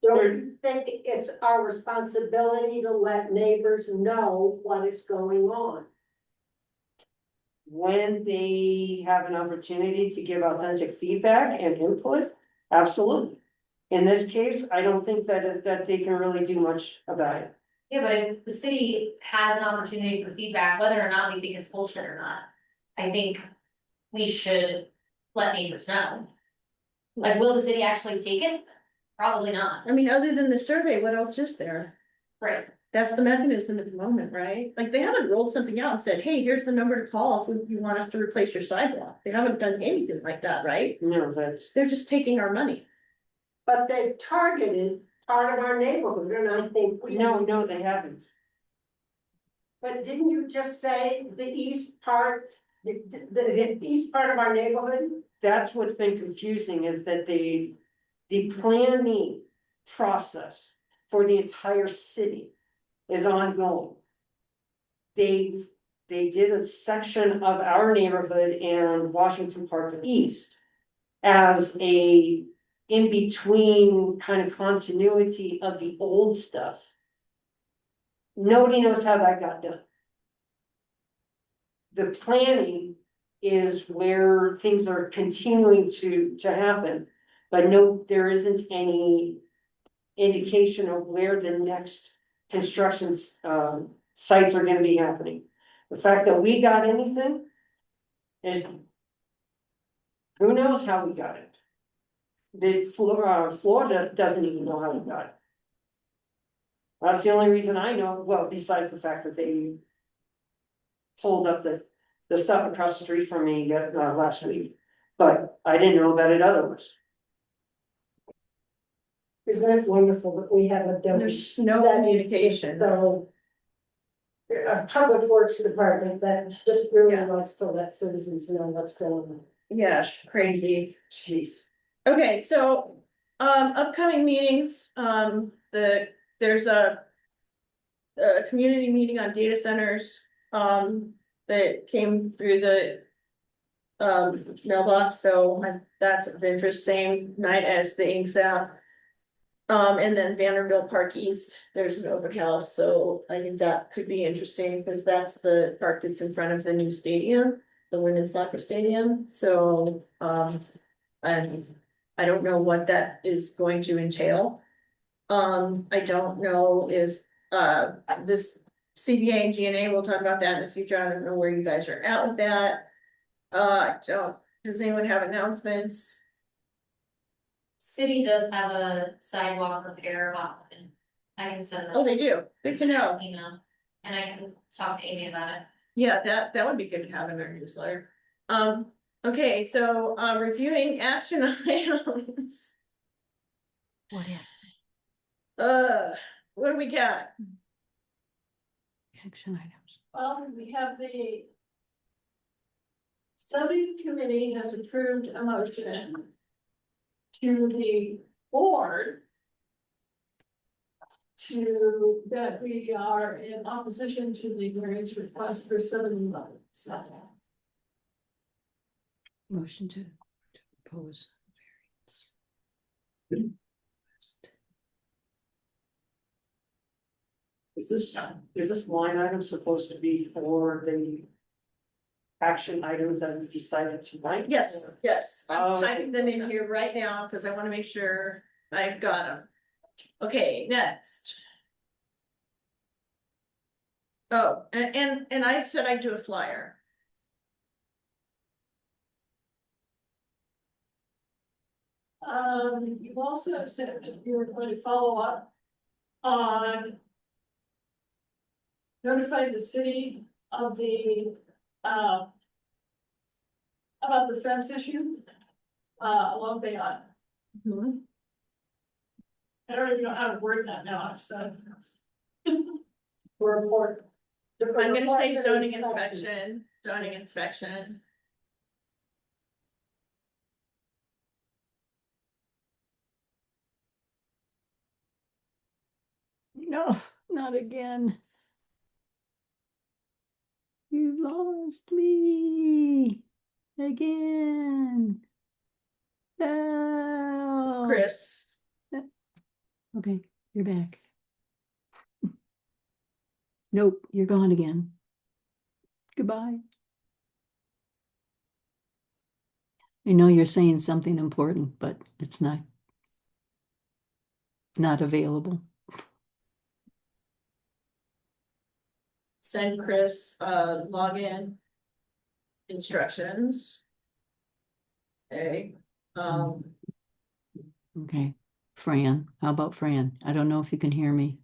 don't you think it's our responsibility to let neighbors know what is going on? when they have an opportunity to give authentic feedback and input, absolutely. In this case, I don't think that they can really do much about it. Yeah, but if the city has an opportunity for feedback, whether or not we think it's bullshit or not, I think we should let neighbors know. Like, will the city actually take it? Probably not, I mean, other than the survey, what else is there? right? That's the mechanism at the moment, right? Like, they haven't rolled something out and said, hey, here's the number to call if you want us to replace your sidewalk. They haven't done anything like that, right? No, that's, They're just taking our money. But they've targeted part of our neighborhood, and I think we. no, they haven't. But didn't you just say the east part, the east part of our neighborhood? That's what's been confusing is that the planning process for the entire city is ongoing. They did a section of our neighborhood and Washington Park East as a in-between kind of continuity of the old stuff. Nobody knows how that got done. The planning is where things are continuing to happen, but no, there isn't any indication of where the next construction sites are gonna be happening. The fact that we got anything is, who knows how we got it? Florida doesn't even know how we got it. That's the only reason I know, well, besides the fact that they pulled up the stuff across the street from me last week, but I didn't know about it otherwise. Isn't it wonderful that we have a. There's no that is communication. just so- A public works department that just really Yeah. likes to let citizens know what's going on. Yes, crazy. Jeez. Okay, so, upcoming meetings, there's a community meeting on data centers, that came through the mailbox, so that's of interest, same night as the INCSAP. And then Vanderbilt Park East, there's an open house, so I think that could be interesting, because that's the park that's in front of the new stadium, the women's soccer stadium, so, and I don't know what that is going to entail. I don't know if, this CBA and GNA, we'll talk about that in the future, I don't know where you guys are at with that. Does anyone have announcements? City does have a sidewalk repair option. I can send that. Oh, they do, good to know. Email, and I can talk to Amy about it. Yeah, that would be good to have in our newsletter. Okay, so, reviewing action items. What happened? What do we got? Action items. We have the subcommittee has approved a motion to the board to, that we are in opposition to the variance request for 7-11. Motion to propose variance. Is this line item supposed to be for the action items that we decided tonight? Yes, yes, I'm Oh. typing them in here right now, because I wanna make sure I've got them. Okay, next. Oh, and I said I'd do a flyer. You've also said that you were going to follow up on notifying the city of the, about the fence issue, along Bayonne. I don't even know how to word that now, so. Report. I'm gonna say zoning inspection. No, not again. You lost me again. No. Chris, Okay, you're back. Nope, you're gone again. Goodbye. I know you're saying something important, but it's not available. Send Chris, login instructions. Okay, Okay. Fran, how about Fran? I don't know if you can hear me.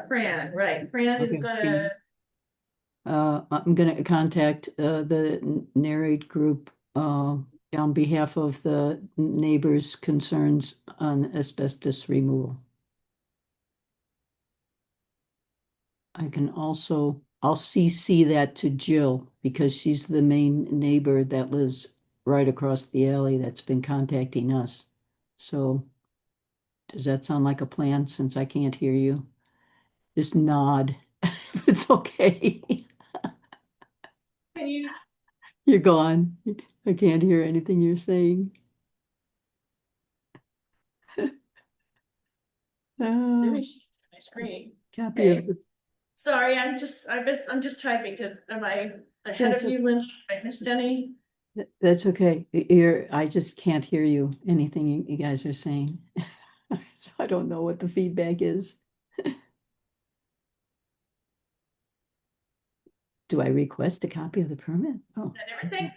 Fran, right, Fran is Okay, gonna, I'm gonna contact the narrate group on behalf of the neighbors' concerns on asbestos removal. I can also, I'll CC that to Jill because she's the main neighbor that lives right across the alley that's been contacting us. So does that sound like a plan since I can't hear you? Just nod if it's okay. can you, You're gone. I can't hear anything you're saying. let Uh, me share my screen. copy of Okay. the, Sorry, I'm just typing to, am I ahead That's of you, Linda? Have I missed any? that's okay. I just can't hear you, anything you guys are saying. So I don't know what the feedback is. Do I request a copy of the permit? Oh, Is that everything?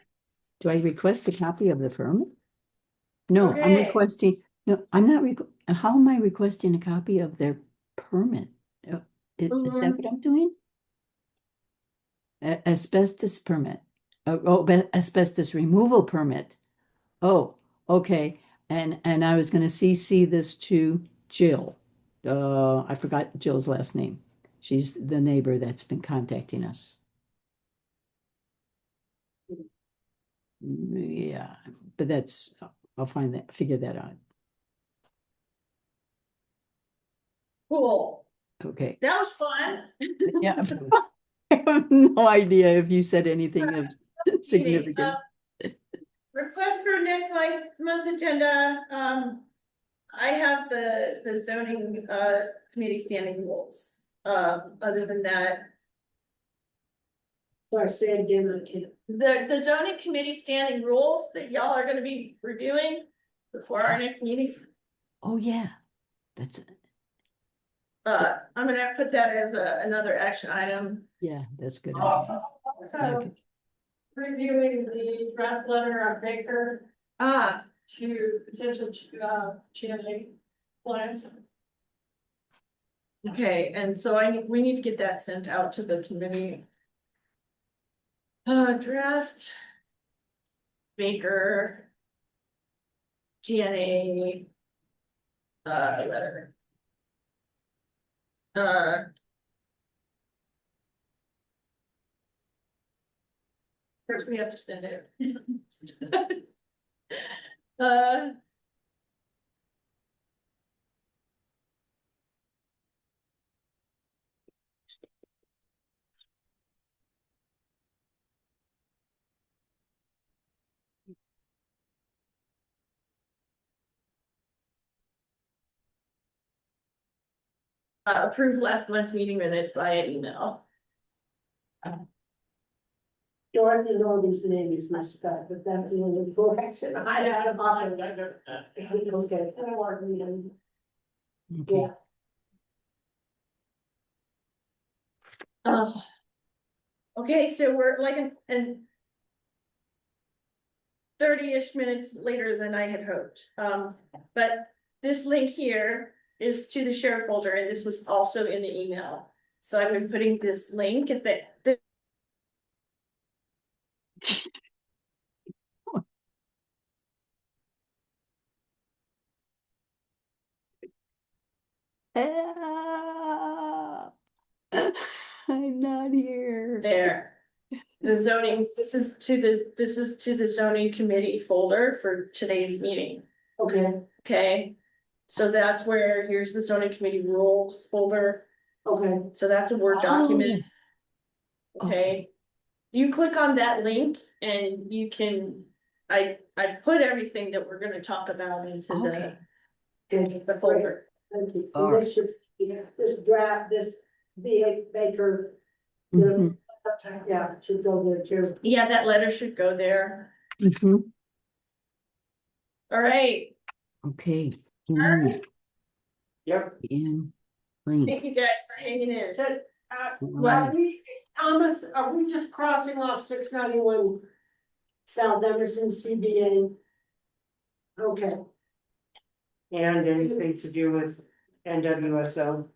do I request a copy of the permit? No, I'm Okay. requesting, no, I'm not, how am I requesting a copy of their permit? Is that what I'm doing? Asbestos permit. Asbestos removal permit. Oh, okay. And I was gonna CC this to Jill. I forgot Jill's last name. She's the neighbor that's been contacting us. Yeah, but I'll figure that out. Cool. Okay. That was fun. Yeah. I have no idea if you said anything of Meeting, significance. request for next month's agenda, I have the zoning, committee standing rules. Other than that, Sorry, say it again, I can't. the zoning committee standing rules that y'all are gonna be reviewing before our next meeting. Oh, yeah, that's, I'm gonna put that as another action item. yeah, that's good. Also, Okay. reviewing the draft letter of Baker Ah, to potential, GMA plans. okay, and so we need to get that sent out to the committee. Draft. Baker. GNA. Letter. First we have to send it. Uh. Approve last month's meeting minutes via email. Dorothy Norby's name is messed up, but that's in the correction. I had a bother. Okay. Okay. Yeah. Okay, so we're like in 30-ish minutes later than I had hoped. But this link here is to the share folder, and this was also in the email. So I've been putting this link at the Ah, I'm not here. there. The zoning, this is to the zoning committee folder for today's meeting. Okay, Okay, so that's where, here's the zoning committee rules folder. okay, So that's a Word document. Okay, you click on that link and you can, I put everything that we're gonna talk about into Okay. the folder. thank you. All And this should, this draft, this Baker, Mhm. yeah, should go there too. Yeah, that letter should go there. Mhm. All right, Okay. Yep. In thank link. you guys for hanging in. So, Right. are we, Thomas, are we just crossing off 691 South Emerson CBA? Okay, And anything to do with NWSO.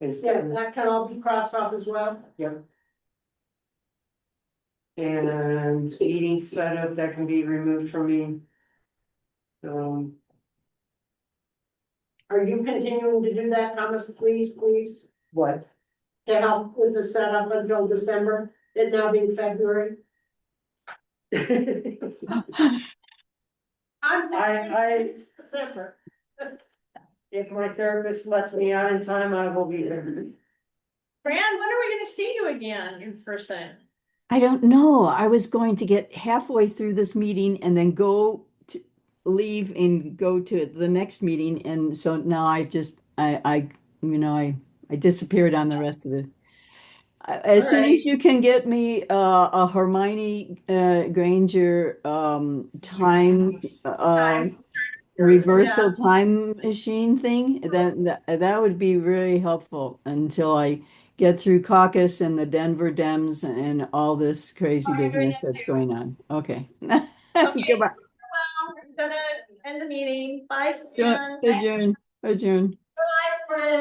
Is yeah, that can all be crossed off as well. Yep. And meeting setup, that can be removed from me. Are you continuing to do that, Thomas, please, What? to help with the setup until December, it now being February? I- December. If my therapist lets me out in time, I will be there. Fran, when are we gonna see you again in person? I don't know. I was going to get halfway through this meeting and then leave and go to the next meeting. And so now I disappeared on the rest of the. As All soon right. as you can get me a Hermione Granger time reversal time machine thing, that would be very helpful until I get through caucus and the Denver Dems and all this crazy business that's going on. Okay. Okay, Goodbye. well, I'm gonna end the meeting. Bye, Fran. Adjourn. Adjourn. Bye, Fran.